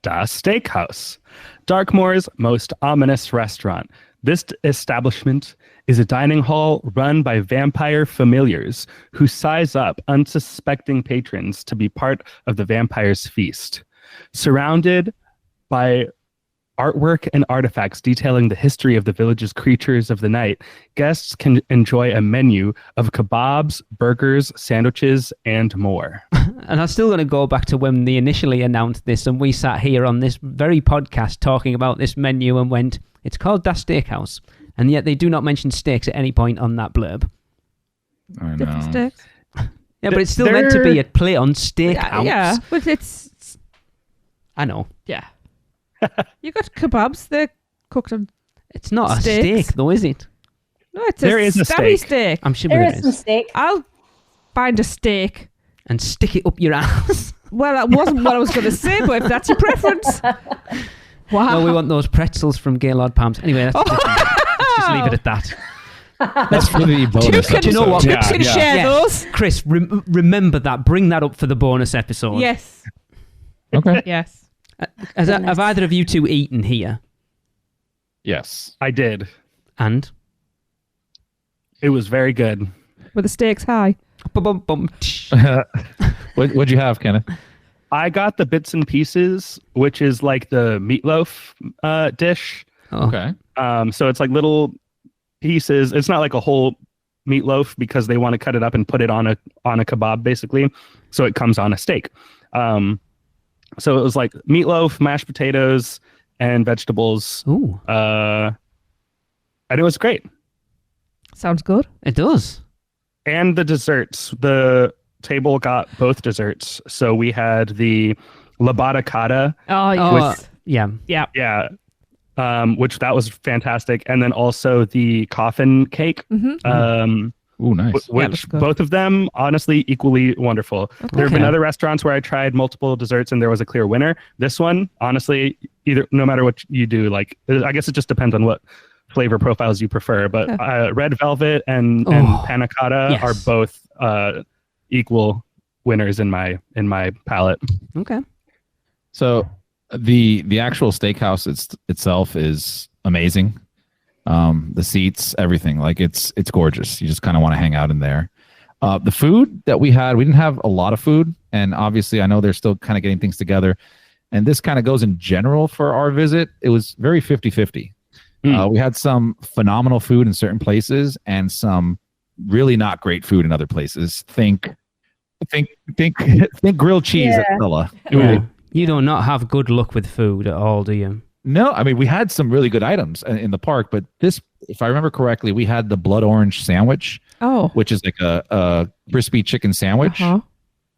Das Steakhouse, Darkmoor's most ominous restaurant. This establishment is a dining hall run by vampire familiars who size up unsuspecting patrons to be part of the vampire's feast. Surrounded by artwork and artifacts detailing the history of the village's creatures of the night, guests can enjoy a menu of kebabs, burgers, sandwiches, and more. And I'm still going to go back to when they initially announced this and we sat here on this very podcast talking about this menu and went, it's called Das Steakhouse. And yet they do not mention steaks at any point on that blurb. I different know. steaks. Yeah, but it's still meant to be a play on steak Yeah, ounce. yeah, but it's I know. yeah. You got kebabs. They're cooked on. It's not Steaks. a steak, though, is it? No, it's There a is a stabby steak. steak. I'm sure There it is some is. steak. I'll find a steak. And stick it up your ass. Well, that wasn't what I was going to say, but if that's your preference. Wow. No, we want those pretzels from Gaylord Palms. Anyway, that's different. Let's just leave it at that. That's for the bonus. can- Do you know what? You Yeah, can yeah. share Yes. those. Chris, remember that. Bring that up for the bonus episode. Yes. Okay. Yes. Have either of you two eaten here? Yes. I did. And? It was very good. Were the stakes high? Bum. What'd you have, Kenneth? I got the bits and pieces, which is like the meatloaf dish. Oh. Okay. So it's like little pieces. It's not like a whole meatloaf because they want to cut it up and put it on a kebab basically. So it comes on a steak. So it was like meatloaf, mashed potatoes, and vegetables. Ooh, And it was great. Sounds good. it does. And the desserts. The table got both desserts. So we had the labata cotta. Oh, Oh, yes. yeah. Yeah. Yeah. Which that was fantastic. And then also the coffin cake. Mm-hmm. Ooh, nice. Which looks good. both of them honestly equally wonderful. There have been Okay. other restaurants where I tried multiple desserts and there was a clear winner. This one, honestly, either no matter what you do, like I guess it just depends on what flavor profiles you prefer. But red velvet and panna cotta yes. are both equal winners in my palate. Okay. So the actual steakhouse itself is amazing. The seats, everything, like it's gorgeous. You just kind of want to hang out in there. The food that we didn't have a lot of food, and obviously I know they're still kind of getting things together, and this kind of goes in general for our visit. It was very 50-50. We had some phenomenal food in certain places and some really not great food in other places. Think grilled cheese at Stella. Yeah. You do not have good luck with food at all, do you? No, I mean, we had some really good items in the park, but this, if I remember correctly, we had the blood orange sandwich, Oh. which is like a crispy chicken sandwich Uh-huh.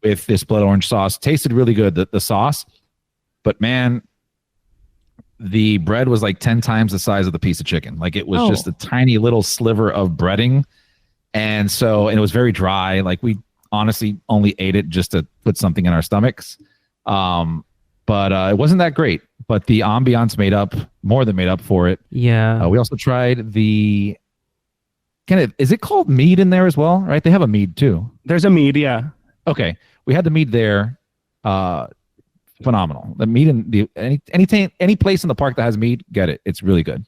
with this blood orange sauce. Tasted really good, the sauce, but man, the bread was like 10 times the size of the piece of chicken. Like it was Oh. just a tiny little sliver of breading. And it was very dry. Like we honestly only ate it just to put something in our stomachs. But it wasn't that great, but the ambiance more than made up for it. Yeah. We also tried is it called mead in there as well? Right. They have a mead too. There's a mead, yeah. Okay. We had the mead there. Phenomenal. The mead in any place in the park that has mead, get it. It's really good.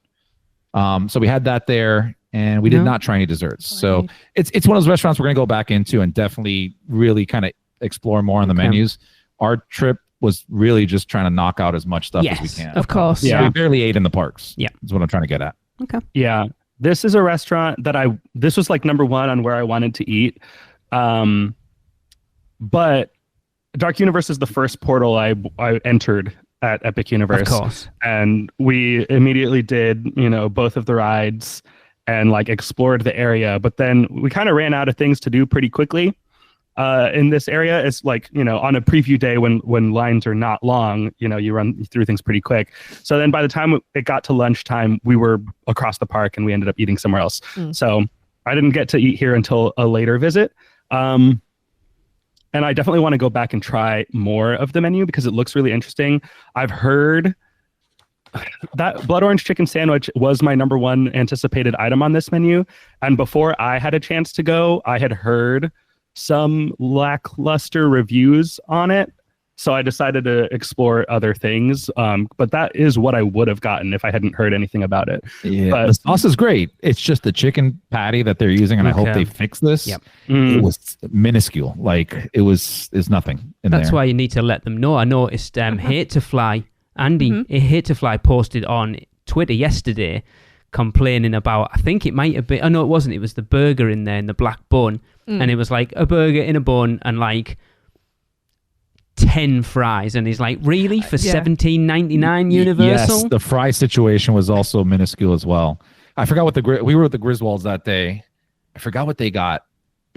So we had that there, and we did not try any desserts. So Right. it's one of those restaurants we're going to go back into and definitely really kind of explore more on the menus. Our trip was really just trying to knock out as much stuff as we can. Of course. Yeah. We barely ate in the parks. Yeah. Is what I'm trying to get at. Yeah. This is a restaurant that this was like number one on where I wanted to eat. But Dark Universe is the first portal I entered at Epic Universe. Of course. And we immediately did, both of the rides and like explored the area. But then we kind of ran out of things to do pretty quickly. In this area, it's like, on a preview day when lines are not long, you run through things pretty quick. So then by the time it got to lunchtime, we were across the park and we ended up eating somewhere else. So I didn't get to eat here until a later visit. And I definitely want to go back and try more of the menu because it looks really interesting. I've heard that blood orange chicken sandwich was my number one anticipated item on this menu. And before I had a chance to go, I had heard some lackluster reviews on it. So I decided to explore other things. But that is what I would have gotten if I hadn't heard anything about it. Yeah, But- the sauce is great. It's just the chicken patty that they're using, and I hope Okay. they fix this. Yep. It was minuscule. Like it's nothing in That's there. why you need to let them know. I noticed Hate to Fly, Andy, Hate to Fly posted on Twitter yesterday complaining about, I think it might have been, no, it wasn't. It was the burger in there in the black bun. And it was like a burger in a bun and like 10 fries. And he's like, really? For $17.99 Universal? Yes, the fry situation was also minuscule as well. I forgot what we were at the Griswolds that day. I forgot what they got,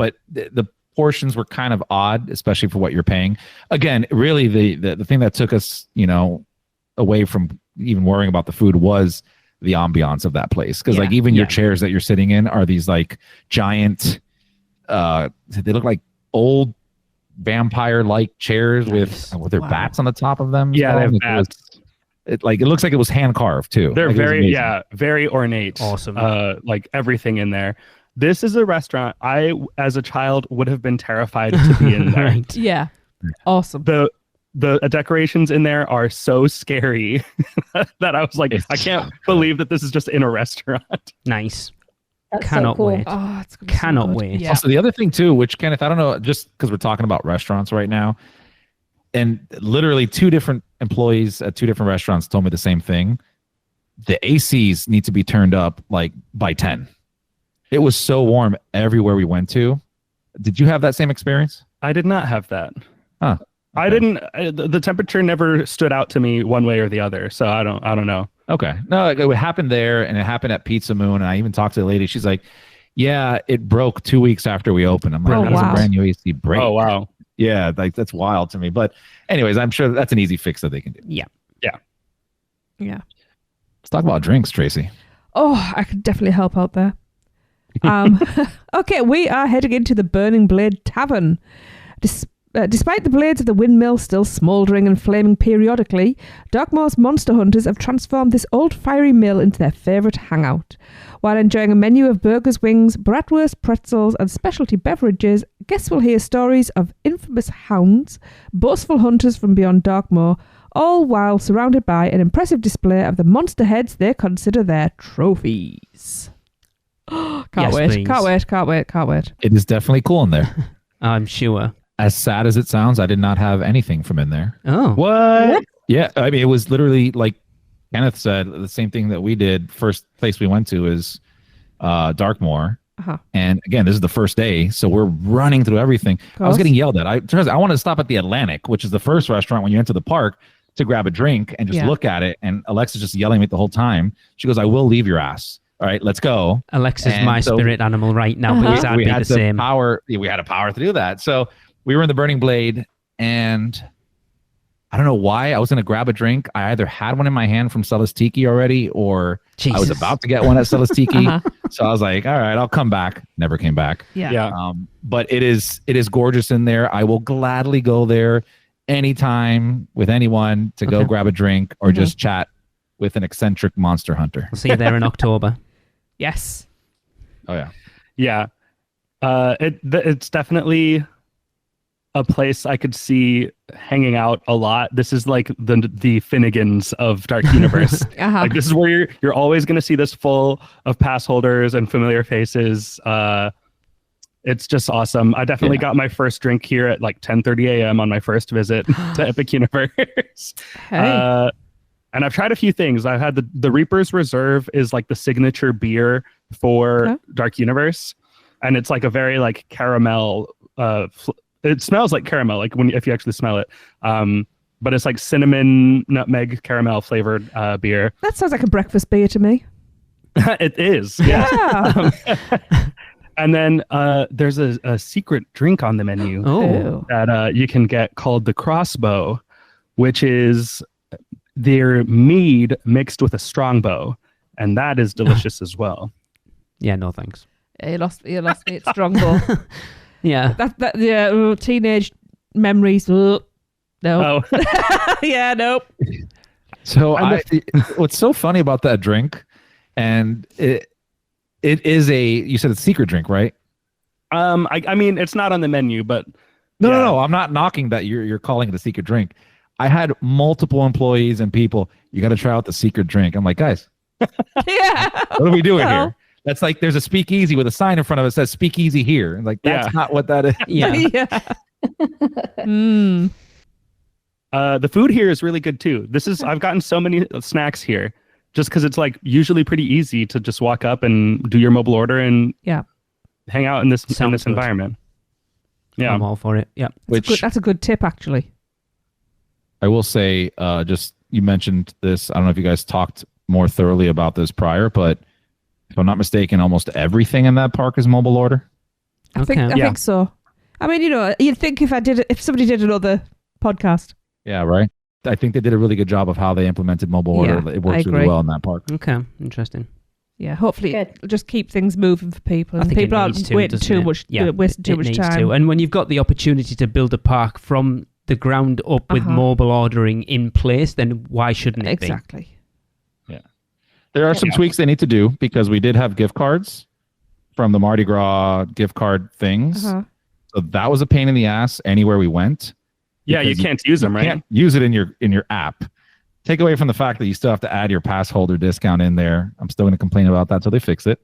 but the portions were kind of odd, especially for what you're paying. Again, really the thing that took us, away from even worrying about the food was the ambiance of that place. Because like even your chairs that you're sitting in are these like giant, they look like old vampire-like chairs with their bats on the top of them. Yeah, they have bats. It looks like it was hand carved too. They're very ornate. Awesome. Like everything in there. This is a restaurant I, as a child, would have been terrified to be in there. Right. Yeah. Awesome. The decorations in there are so scary that I was like, I can't believe that this is just in a restaurant. Nice. That's Cannot so cool. wait. Oh, it's gonna be so Cannot good. wait. Yeah. Also, the other thing too, which Kenneth, I don't know, just because we're talking about restaurants right now, and literally 2 different employees at 2 different restaurants told me the same thing. The ACs need to be turned up like by 10. It was so warm everywhere we went to. Did you have that same experience? I did not have that. Huh. I didn't. The temperature never stood out to me one way or the other, so I don't know. Okay. No, it happened there, and it happened at Pizza Moon. And I even talked to the lady. She's like, "Yeah, it broke 2 weeks after we opened." I'm like, Oh, "That's wow. a brand new AC break." Oh wow. Yeah, like that's wild to me. But anyways, I'm sure that's an easy fix that they can do. Yeah. Let's talk about drinks, Tracy. Oh, I could definitely help out there. Okay, we are heading into the Burning Blade Tavern. Despite the blades of the windmill still smouldering and flaming periodically, Darkmoor's monster hunters have transformed this old fiery mill into their favourite hangout. While enjoying a menu of burgers, wings, bratwurst, pretzels and specialty beverages, guests will hear stories of infamous hounds, boastful hunters from beyond Darkmoor, all while surrounded by an impressive display of the monster heads they consider their trophies. Can't Yes, wait, please. can't wait. It is definitely cool in there. I'm sure. As sad as it sounds, I did not have anything from in there. Oh. What? Yeah, I mean, it was literally like Kenneth said, the same thing that we did. First place we went to is Darkmoor. Uh-huh. And again, this is the first day, so we're running through everything. I was getting yelled at. I wanted to stop at the Atlantic, which is the first restaurant when you enter the park, to grab a drink and just look at it. And Alexa's just yelling at me the whole time. She goes, "I will leave your ass. All right, let's go." Alexa's And my so- spirit animal right now, because I'd we be had the same. we had a power to do that. So we were in the Burning Blade, and I don't know why I was going to grab a drink. I either had one in my hand from Cella's Tiki already, or I was Jesus. about to get one at Cella's Tiki. Uh-huh. So I was like, all right, I'll come back. Never came back. Yeah. But it is gorgeous in there. I will gladly go there anytime with anyone to go Okay. grab a drink or just chat with an eccentric monster hunter. I'll see you there in October. Yes. Oh yeah. Yeah. It's definitely a place I could see hanging out a lot. This is like the Finnegans of Dark Universe. Uh-huh. Like this is where you're always going to see this full of pass holders and familiar faces. It's just awesome. I definitely got my first drink here at like 10:30 a.m. on my first visit to Epic Universe. Hey. And I've tried a few things. I've had the Reaper's Reserve is like the signature beer for Dark Universe, and it's like a very like caramel. It smells like caramel, like if you actually smell it. But it's like cinnamon, nutmeg, caramel flavored beer. That sounds like a breakfast beer to me. It is, yeah. Yeah. And then there's a secret drink on the menu Oh. that you can get called the Crossbow, which is their mead mixed with a strongbow, and that is delicious as well. Yeah, no thanks. You lost me at Strongbow. Yeah. Teenage memories. No. Oh, Yeah, nope. So what's so funny about that drink, and it is you said it's a secret drink, right? I mean, it's not on the menu, but No, I'm not knocking that you're calling it a secret drink. I had multiple employees and people, you got to try out the secret drink. I'm like, guys, Yeah. what are we doing Well. here? That's like there's a speakeasy with a sign in front of it that says speakeasy here. And like, that's not what that is. Yeah. Yeah. Mm. the food here is really good too. I've gotten so many snacks here just because it's like usually pretty easy to just walk up and do your mobile order and hang out in this Sounds good. environment. Yeah. I'm all for it. Yeah. That's a good tip, actually. I will say, just you mentioned this. I don't know if you guys talked more thoroughly about this prior, but if I'm not mistaken, almost everything in that park is mobile order. I think so. I mean, you'd think if somebody did another podcast. Yeah, right. I think they did a really good job of how they implemented mobile order. It works really well in that park. Okay, interesting. Yeah, hopefully it'll just keep things moving for people. I think people aren't wasting too much time. And when you've got the opportunity to build a park from the ground up with mobile ordering in place, then why shouldn't it be? Exactly. Yeah. There are some tweaks they need to do because we did have gift cards from the Mardi Gras gift card things. So that was a pain in the ass anywhere we went. Yeah, you can't use them, right? You can't use it in your app. Take away from the fact that you still have to add your pass holder discount in there. I'm still going to complain about that till they fix it.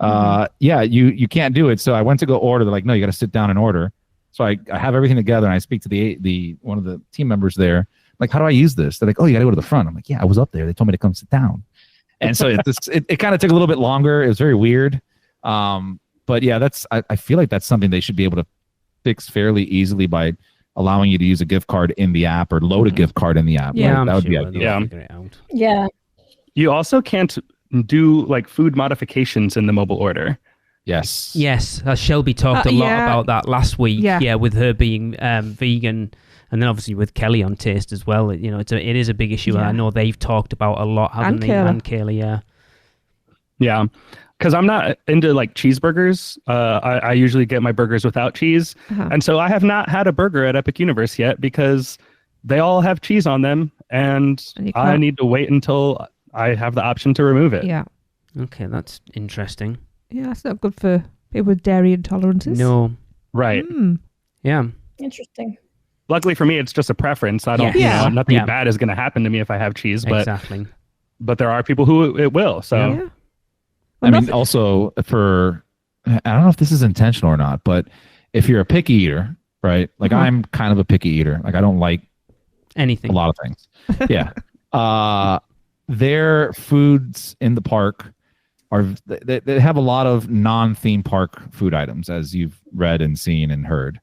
Yeah, you can't do it. So I went to go order. They're like, no, you got to sit down and order. So I have everything together, and I speak to the one of the team members there. I'm like, how do I use this? They're like, oh, you got to go to the front. I'm like, yeah, I was up there. They told me to come sit down. And so it kind of took a little bit longer. It was very weird. But yeah, I feel like that's something they should be able to fix fairly easily by allowing you to use a gift card in the app or load a gift card in the app. Yeah, that would be ideal. Yeah. You also can't do like food modifications in the mobile order. Yes. Shelby talked a lot about that last week. Yeah, with her being vegan, and then obviously with Kelly on taste as well. It is a big issue. And I know they've talked about a lot, haven't they? And Kayla, yeah. Because I'm not into like cheeseburgers. I usually get my burgers without cheese. And so I have not had a burger at Epic Universe yet because they all have cheese on them. And I need to wait until I have the option to remove it. Yeah. Okay, that's interesting. Yeah, that's not good for people with dairy intolerances. No. Right. Yeah. Interesting. Luckily for me, it's just a preference. I don't, nothing bad is going to happen to me if I have cheese. But, exactly. But there are people who it will. So. Yeah. I mean, also I don't know if this is intentional or not, but if you're a picky eater, right? Like I'm kind of a picky eater. Like I don't like anything, a lot of things. Yeah. Their foods in the park they have a lot of non-theme park food items, as you've read and seen and heard,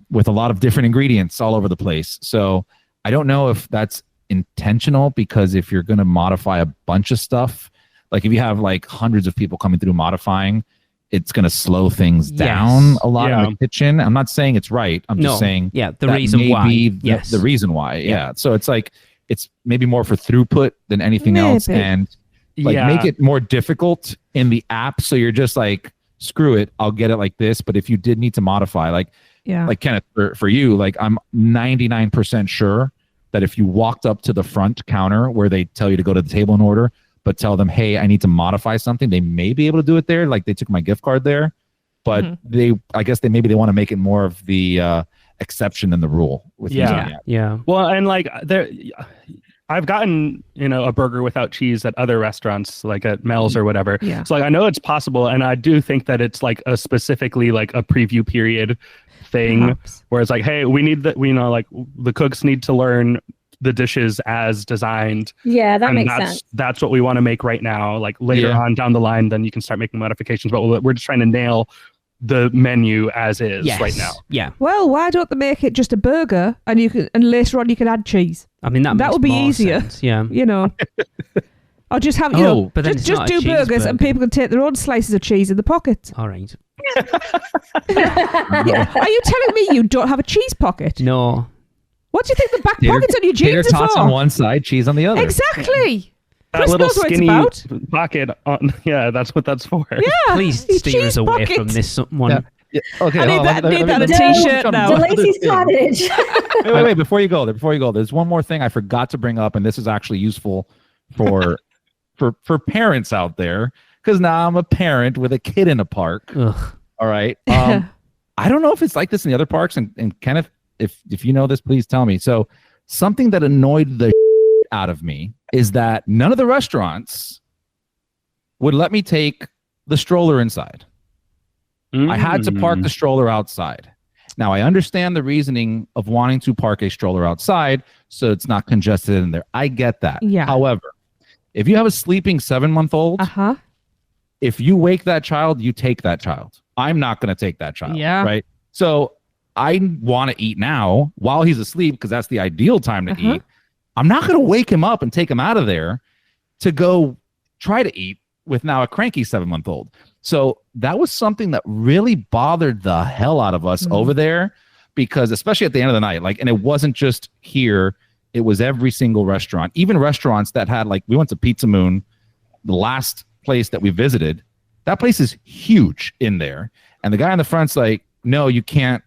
with a lot of different ingredients all over the place. So I don't know if that's intentional, because if you're going to modify a bunch of stuff, like if you have like hundreds of people coming through modifying, it's going to slow things down a lot in the kitchen. I'm not saying it's right. I'm just saying the reason why. The reason why. Yeah. So it's like, it's maybe more for throughput than anything else. And like make it more difficult in the app. So you're just like, screw it, I'll get it like this. But if you did need to modify, like Kenneth, for you, like I'm 99% sure that if you walked up to the front counter where they tell you to go to the table and order, but tell them, hey, I need to modify something, they may be able to do it there. Like they took my gift card there, but I guess they want to make it more of the exception than the rule. With Well, and like I've gotten, a burger without cheese at other restaurants, like at Mel's or whatever. Yeah. So like I know it's possible, and I do think that it's like a specifically like a preview period thing, where it's like, hey, we need like the cooks need to learn the dishes as designed. Yeah, that makes sense. That's what we want to make right now. Like later on down the line, then you can start making modifications. But we're just trying to nail the menu as is right now. Yeah. Well, why don't they make it just a burger, and later on you can add cheese? I mean, that would be easier. Sense, yeah. Or just have but then just do burgers, and people can take their own slices of cheese in the pocket. All right. Are you telling me you don't have a cheese pocket? No. What do you think the back pockets on your jeans are for? Tater tots on one side, cheese on the other. Exactly. That little skinny pocket on, that's what that's for. Yeah. Please steer us away from this one. Yeah. Okay. I need that a t-shirt now. DeLacy's Cottage. Wait, before you go, there's one more thing I forgot to bring up, and this is actually useful for parents out there, because now I'm a parent with a kid in a park. Ugh. All right. I don't know if it's like this in the other parks, and Kenneth, if you know this, please tell me. So something that annoyed the out of me is that none of the restaurants would let me take the stroller inside. I had to park the stroller outside. Now, I understand the reasoning of wanting to park a stroller outside so it's not congested in there. I get that. Yeah. However, if you have a sleeping 7-month-old, if you wake that child, you take that child. I'm not going to take that child. Yeah. Right? So I want to eat now while he's asleep, because that's the ideal time to eat. I'm not going to wake him up and take him out of there to go try to eat with now a cranky 7-month-old. So that was something that really bothered the hell out of us over there, because especially at the end of the night, like, and it wasn't just here, it was every single restaurant, even restaurants that had, like, we went to Pizza Moon, the last place that we visited. That place is huge in there. And the guy in the front's like, no, you can't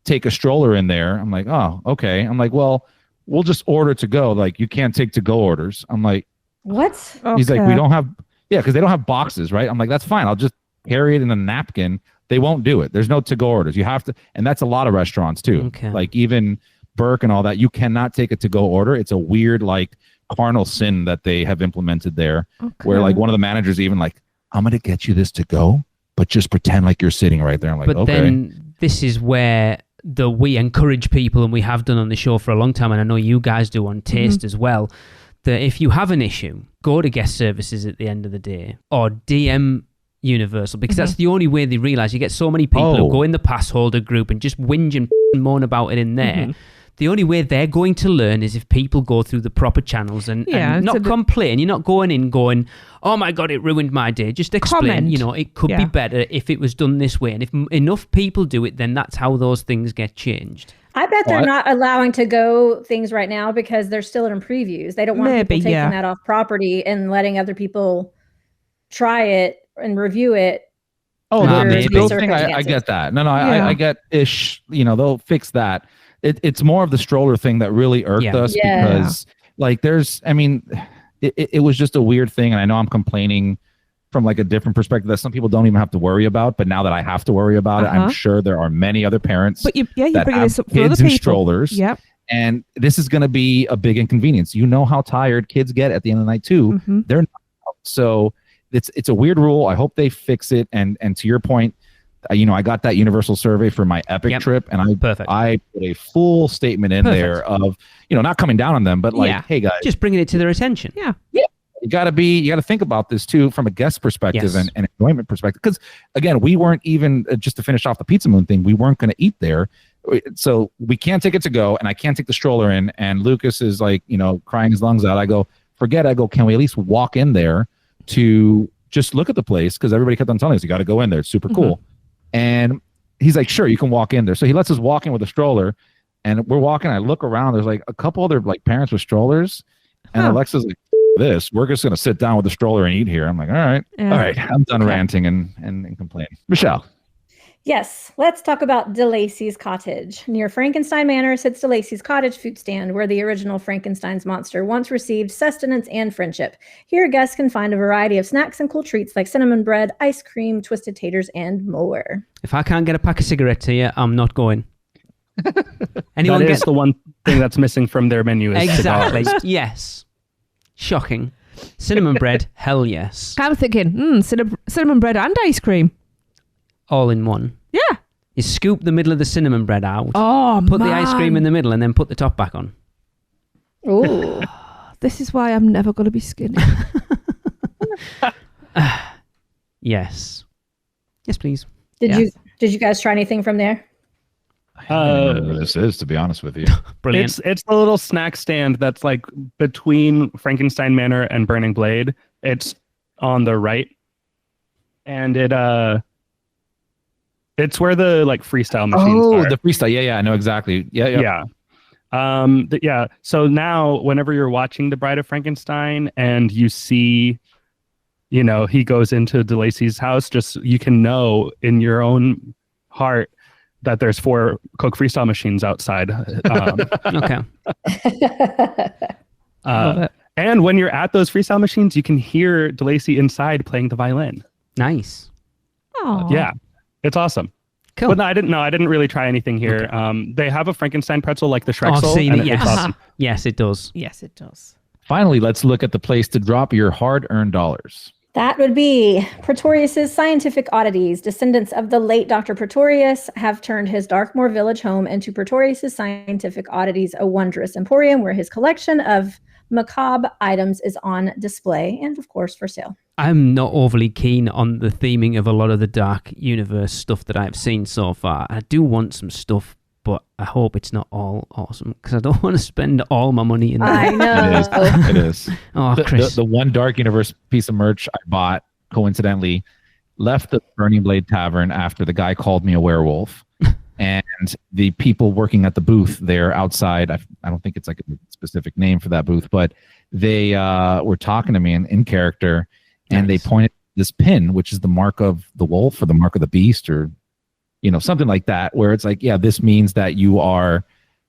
take a stroller in there. I'm like, oh, okay. I'm like, well, we'll just order to go. Like, you can't take to go orders. I'm like, what? He's like, we don't have, because they don't have boxes, right? I'm like, that's fine. I'll just carry it in a napkin. They won't do it. There's no to go orders. You have to, and that's a lot of restaurants too. Okay. Like even Burke and all that, you cannot take a to go order. It's a weird, like, carnal sin that they have implemented there, where like one of the managers even like, I'm going to get you this to go, but just pretend like you're sitting right there. I'm like, but okay. Then this is where we encourage people, and we have done on the show for a long time, and I know you guys do on Taste as well, that if you have an issue, go to guest services at the end of the day, or DM Universal, because that's the only way they realize. You get so many people who go in the pass holder group and just whinge and moan about it in there. The only way they're going to learn is if people go through the proper channels and not complain. You're not going in going, oh my God, it ruined my day. Just explain, it could be better if it was done this way. And if enough people do it, then that's how those things get changed. I bet they're not allowing to go things right now because they're still in previews. They don't want people taking that off property and letting other people try it and review it. Oh, I get that. No, I get ish. They'll fix that. It's more of the stroller thing that really irked us because, like, it was just a weird thing. And I know I'm complaining from like a different perspective that some people don't even have to worry about. But now that I have to worry about it, I'm sure there are many other parents that have kids in strollers. Yep. And this is going to be a big inconvenience. You know how tired kids get at the end of the night too. They're not out. So it's a weird rule. I hope they fix it. And to your point, I got that Universal survey for my Epic trip, and I put a full statement in there of, not coming down on them, but like, hey guys, just bringing it to their attention. Yeah. You got to think about this too from a guest perspective and enjoyment perspective. Because again, we weren't even, just to finish off the Pizza Moon thing, we weren't going to eat there. So we can't take it to go, and I can't take the stroller in. And Lucas is like, crying his lungs out. I go, can we at least walk in there to just look at the place? Because everybody kept on telling us, you got to go in there. It's super cool. And he's like, sure, you can walk in there. So he lets us walk in with a stroller, and we're walking. I look around. There's like a couple other like parents with strollers, and Alexa's like, this, we're just going to sit down with the stroller and eat here. I'm like, all right, I'm done ranting and complaining. Michelle. Yes, let's talk about DeLacy's Cottage. Near Frankenstein Manor sits DeLacy's Cottage food stand, where the original Frankenstein's monster once received sustenance and friendship. Here, guests can find a variety of snacks and cool treats like cinnamon bread, ice cream, twisted taters, and more. If I can't get a pack of cigarettes here, I'm not going. Anyone that is the one thing that's missing from their menu is exactly. cigars. Yes. Shocking. Cinnamon bread, hell yes. I'm thinking, cinnamon bread and ice cream. All in one. Yeah. You scoop the middle of the cinnamon bread out. Oh, put the ice cream in the middle and then put the top back on. Ooh. This is why I'm never going to be skinny. Yes. Yes, please. Did you guys try anything from there? I don't know what this is, to be honest with you. Brilliant. It's a little snack stand that's like between Frankenstein Manor and Burning Blade. It's on the right. And it's where the like freestyle machines are. Oh, the freestyle. Yeah, I know exactly. Yeah. So now whenever you're watching The Bride of Frankenstein and you see, he goes into DeLacy's house, just you can know in your own heart that there's 4 Coke freestyle machines outside. Okay. And when you're at those freestyle machines, you can hear DeLacy inside playing the violin. Nice. Oh. Yeah. It's awesome. Cool. But no, I didn't really try anything here. Okay. They have a Frankenstein pretzel like the Shrexel. Yes. It's awesome. Yes, it does. Yes, it does. Finally, let's look at the place to drop your hard-earned dollars. That would be Pretorius's Scientific Oddities. Descendants of the late Dr. Pretorius have turned his Darkmoor village home into Pretorius's Scientific Oddities, a wondrous emporium where his collection of macabre items is on display and, of course, for sale. I'm not overly keen on the theming of a lot of the Dark Universe stuff that I've seen so far. I do want some stuff, but I hope it's not all awesome because I don't want to spend all my money in there. I know. It is. Oh, Chris. The one Dark Universe piece of merch I bought, coincidentally, left the Burning Blade Tavern after the guy called me a werewolf. And the people working at the booth there outside, I don't think it's like a specific name for that booth, but they were talking to me in character, and Nice. they pointed to this pin, which is the mark of the wolf or the mark of the beast, or something like that, where it's like, yeah, this means that you are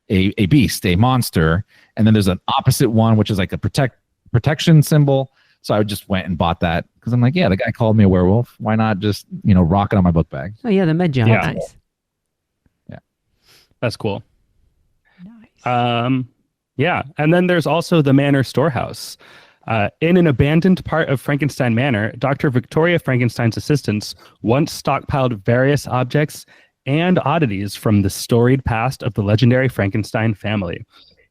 a beast, a monster. And then there's an opposite one, which is like a protection symbol. So I just went and bought that because I'm like, yeah, the guy called me a werewolf. Why not just rock it on my book bag? Oh yeah, the Medjay. Yeah. Nice. That's cool. Nice. Yeah. And then there's also the Manor Storehouse. In an abandoned part of Frankenstein Manor, Dr. Victoria Frankenstein's assistants once stockpiled various objects and oddities from the storied past of the legendary Frankenstein family.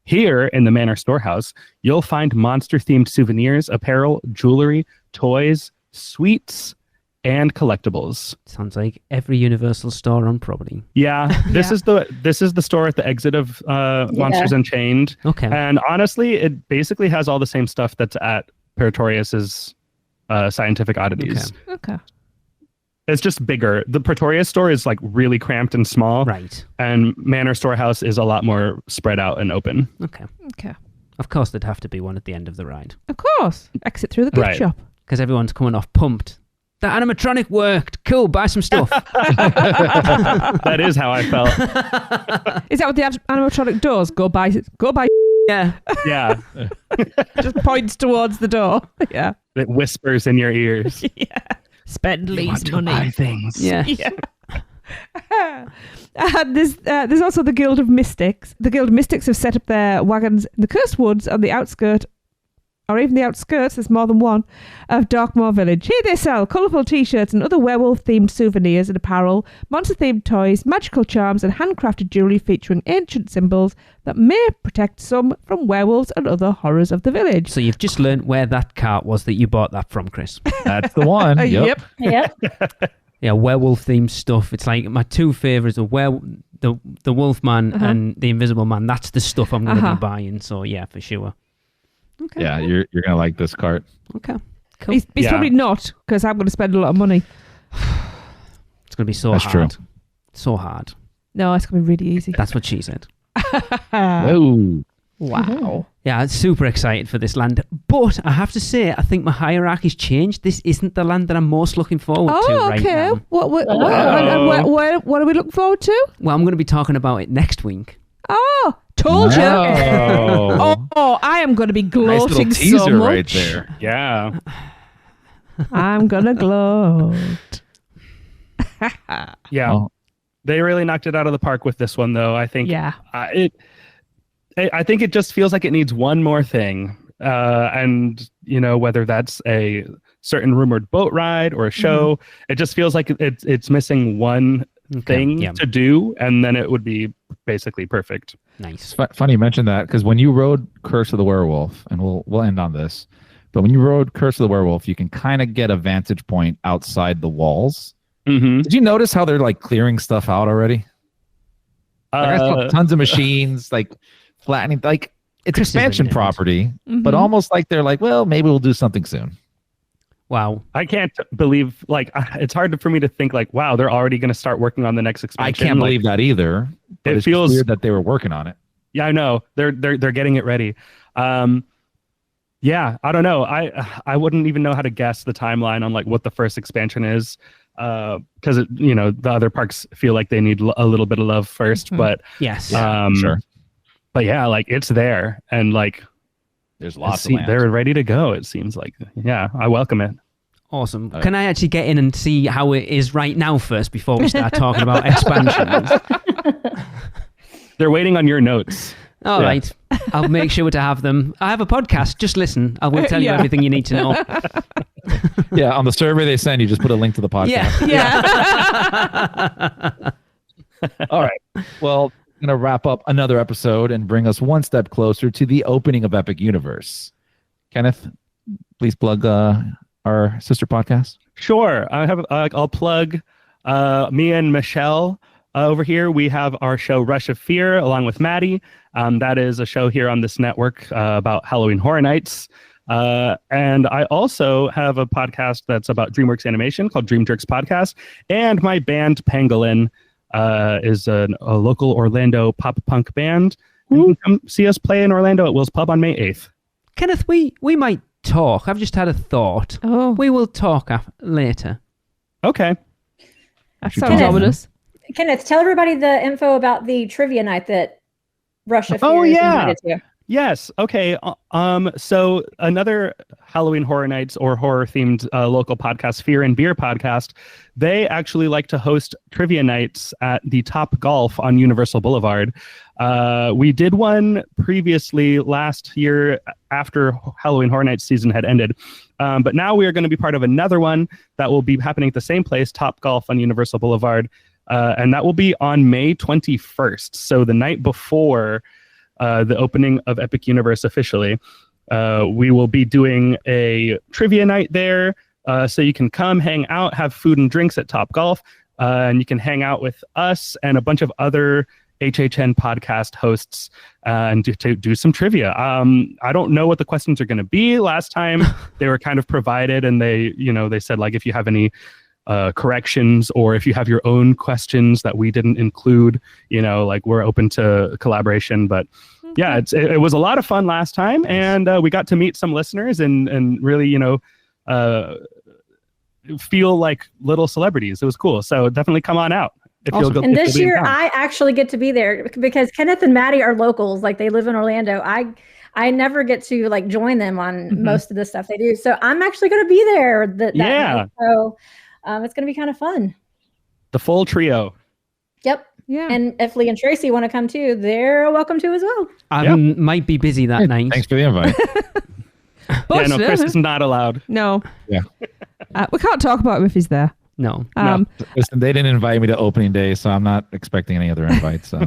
Here in the Manor Storehouse, you'll find monster-themed souvenirs, apparel, jewelry, toys, sweets, and collectibles. Sounds like every Universal store on property. Yeah, this Yeah. is the store at the exit of Monsters Unchained. Okay. And honestly, it basically has all the same stuff that's at Pretorius's Scientific Oddities. Okay. It's just bigger. The Pretorius store is like really cramped and small, Right. and Manor Storehouse is a lot more spread out and open. Okay. Okay. Of course, there'd have to be one at the end of the ride Of course. Exit through the gift Right. shop. because everyone's coming off pumped. The animatronic worked. Cool. Buy some stuff. That is how I felt. Is that what the animatronic does? Go buy. Yeah. Yeah, Just points towards the door. Yeah. it whispers in your ears. Yeah. Spend You Lee's want to money. buy things. Yeah. Yeah. And there's also the Guild of Mystics. The Guild of Mystics have set up their wagons in the Cursed Woods on the outskirts, or even the outskirts, there's more than one, of Darkmoor Village. Here they sell colourful t-shirts and other werewolf-themed souvenirs and apparel, monster-themed toys, magical charms and handcrafted jewellery featuring ancient symbols that may protect some from werewolves and other horrors of the village. So you've just learnt where that cart was that you bought that from, Chris. That's the one. Yep. Yep. Yeah, werewolf themed stuff. It's like my two favourites are the Wolfman and the Invisible Man. That's the stuff I'm going to be buying. So yeah, for sure. Okay. Yeah, you're gonna like this cart. Okay. Cool. He's Yeah. probably not, because I'm going to spend a lot of money. It's going to be so That's hard. true. So hard. No, it's going to be really easy. That's what she said. Whoa. Wow. Yeah, I'm super excited for this land. But I have to say, I think my hierarchy's changed. This isn't the land that I'm most looking forward to Oh, right okay. now. What Oh. are we looking forward to? Well, I'm going to be talking about it next week. Oh, told you. Oh. Oh, I am going to be Nice gloating little teaser so much. right there. Yeah. I'm going to gloat. Yeah. Oh. They really knocked it out of the park with this one, though. I think Yeah. I think it just feels like it needs one more thing. And, whether that's a certain rumored boat ride or a show, it just feels like it's missing one thing yeah. to do, and then it would be basically perfect. Nice. Funny you mentioned that, because when you rode Curse of the Werewolf, and we'll end on this, but when you rode Curse of the Werewolf, you can kind of get a vantage point outside the walls. Mm-hmm. Did you notice how they're like clearing stuff out already? Like, I saw tons of machines like flattening, like it's Chris is expansion in it. property, Mhm. but almost like they're like, well, maybe we'll do something soon. Wow. I can't believe, it's hard for me to think wow, they're already going to start working on the next I expansion. can't believe that either. But it it's just feels- weird that they were working on it. Yeah, I know. They're getting it ready. Yeah, I don't know. I wouldn't even know how to guess the timeline on what the first expansion is, because the other parks feel like they need a little bit of love first. Mhm. But Yes. Sure. But yeah, it's there, and There's lots of land. they're ready to go. It seems like. Yeah, I welcome it. Awesome. Okay. Can I actually get in and see how it is right now first before we start talking about expansions? They're waiting on your notes. All Yeah. right. I'll make sure to have them. I have a podcast. Just listen. I will tell you Yeah. everything you need to know. Yeah, on the survey they send you, just put a link to the podcast. Yeah. Yeah. All right. Well, I'm going to wrap up another episode and bring us one step closer to the opening of Epic Universe. Kenneth, please plug our sister podcast. Sure. I'll plug me and Michelle over here. We have our show Rush of Fear along with Maddie. That is a show here on this network about Halloween Horror Nights. And I also have a podcast that's about DreamWorks animation called Dream Jerks Podcast. And my band Pangolin is a local Orlando pop punk band. And you can come see us play in Orlando at Will's Pub on May 8th. Kenneth, we might talk. I've just had a thought. Oh, We will talk later. Okay. that Should sounds talk. ominous. Kenneth, tell everybody the info about the trivia night that Russia Oh, Fear is yeah. invited to. Yes. Okay. So another Halloween Horror Nights or horror themed local podcast, Fear and Beer podcast, they actually like to host trivia nights at the Top Golf on Universal Boulevard. We did one previously last year after Halloween Horror Nights season had ended. But now we are going to be part of another one that will be happening at the same place, Top Golf on Universal Boulevard. And that will be on May 21st. So the night before the opening of Epic Universe officially. We will be doing a trivia night there. So you can come hang out, have food and drinks at Top Golf. And you can hang out with us and a bunch of other HHN podcast hosts and do some trivia. I don't know what the questions are going to be. Last time they were kind of provided and they said like, if you have any corrections or if you have your own questions that we didn't include, like we're open to collaboration. But yeah, it was a lot of fun last time, and we got to meet some listeners and really, feel like little celebrities. It was cool. So definitely come on out. If Awesome. you'll go, And if this you'll be in year, town. I actually get to be there because Kenneth and Maddie are locals. Like they live in Orlando. I never get to like join them on most of the stuff they do. So I'm actually going to be there that Yeah. night. So it's going to be kind of fun. The full trio. Yep. Yeah. And if Lee and Tracy want to come too, they're welcome to as well. I might be busy that night. Thanks for the invite. Yeah, no, Chris is not allowed. No. Yeah. We can't talk about him if he's there. No. Listen, they didn't invite me to opening day, so I'm not expecting any other invites. So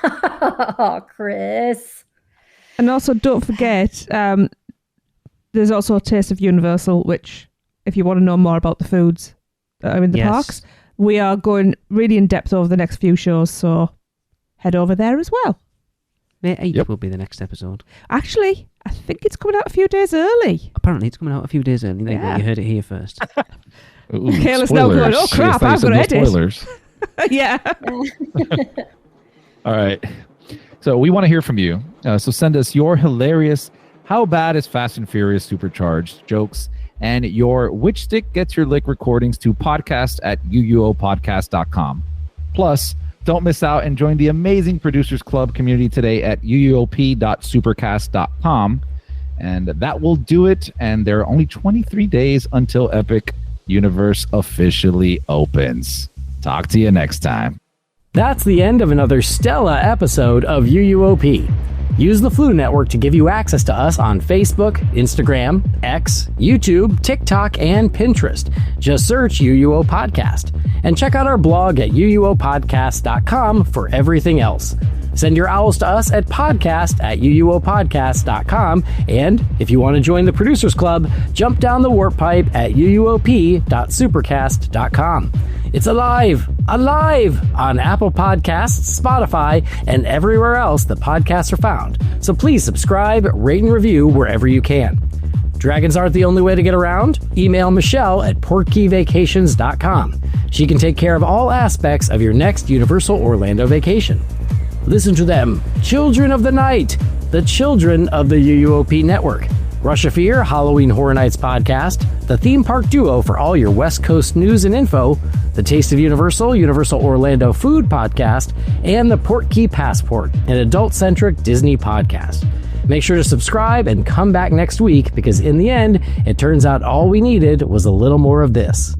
Oh, Chris. And also, don't forget, there's also a Taste of Universal, which, if you want to know more about the foods that are in the Yes. parks, we are going really in depth over the next few shows. So head over there as well. May 8th Yep. will be the next episode. Actually, I think it's coming out a few days early. Apparently, it's coming out a few days early. There you go. Yeah. You heard it here first. Ooh, Kayla's now going, spoilers. "Oh, crap, Yes, I've got to no edit." spoilers. Yeah. All right. So we want to hear from you. So send us your hilarious, how bad is Fast and Furious Supercharged jokes and your which stick gets your lick recordings to podcast@uuopodcast.com. Plus, don't miss out and join the amazing Producers Club community today at uuop.supercast.com. And that will do it. And there are only 23 days until Epic Universe officially opens. Talk to you next time. That's the end of another Stella episode of UUOP. Use the Flu Network to give you access to us on Facebook, Instagram, X, YouTube, TikTok, and Pinterest. Just search UUO Podcast. And check out our blog at uuopodcast.com for everything else. Send your owls to us at podcast@uuopodcast.com. And if you want to join the Producers Club, jump down the warp pipe at uuop.supercast.com. It's alive on Apple Podcasts, Spotify, and everywhere else that podcasts are found. So please subscribe, rate, and review wherever you can. Dragons aren't the only way to get around. Email Michelle at portkeyvacations.com. She can take care of all aspects of your next Universal Orlando vacation. Listen to them, Children of the Night, the children of the UUOP network. Rush of Fear, Halloween Horror Nights podcast, the theme park duo for all your West Coast news and info, the Taste of Universal, Universal Orlando food podcast, and the Portkey Passport, an adult-centric Disney podcast. Make sure to subscribe and come back next week because in the end, it turns out all we needed was a little more of this.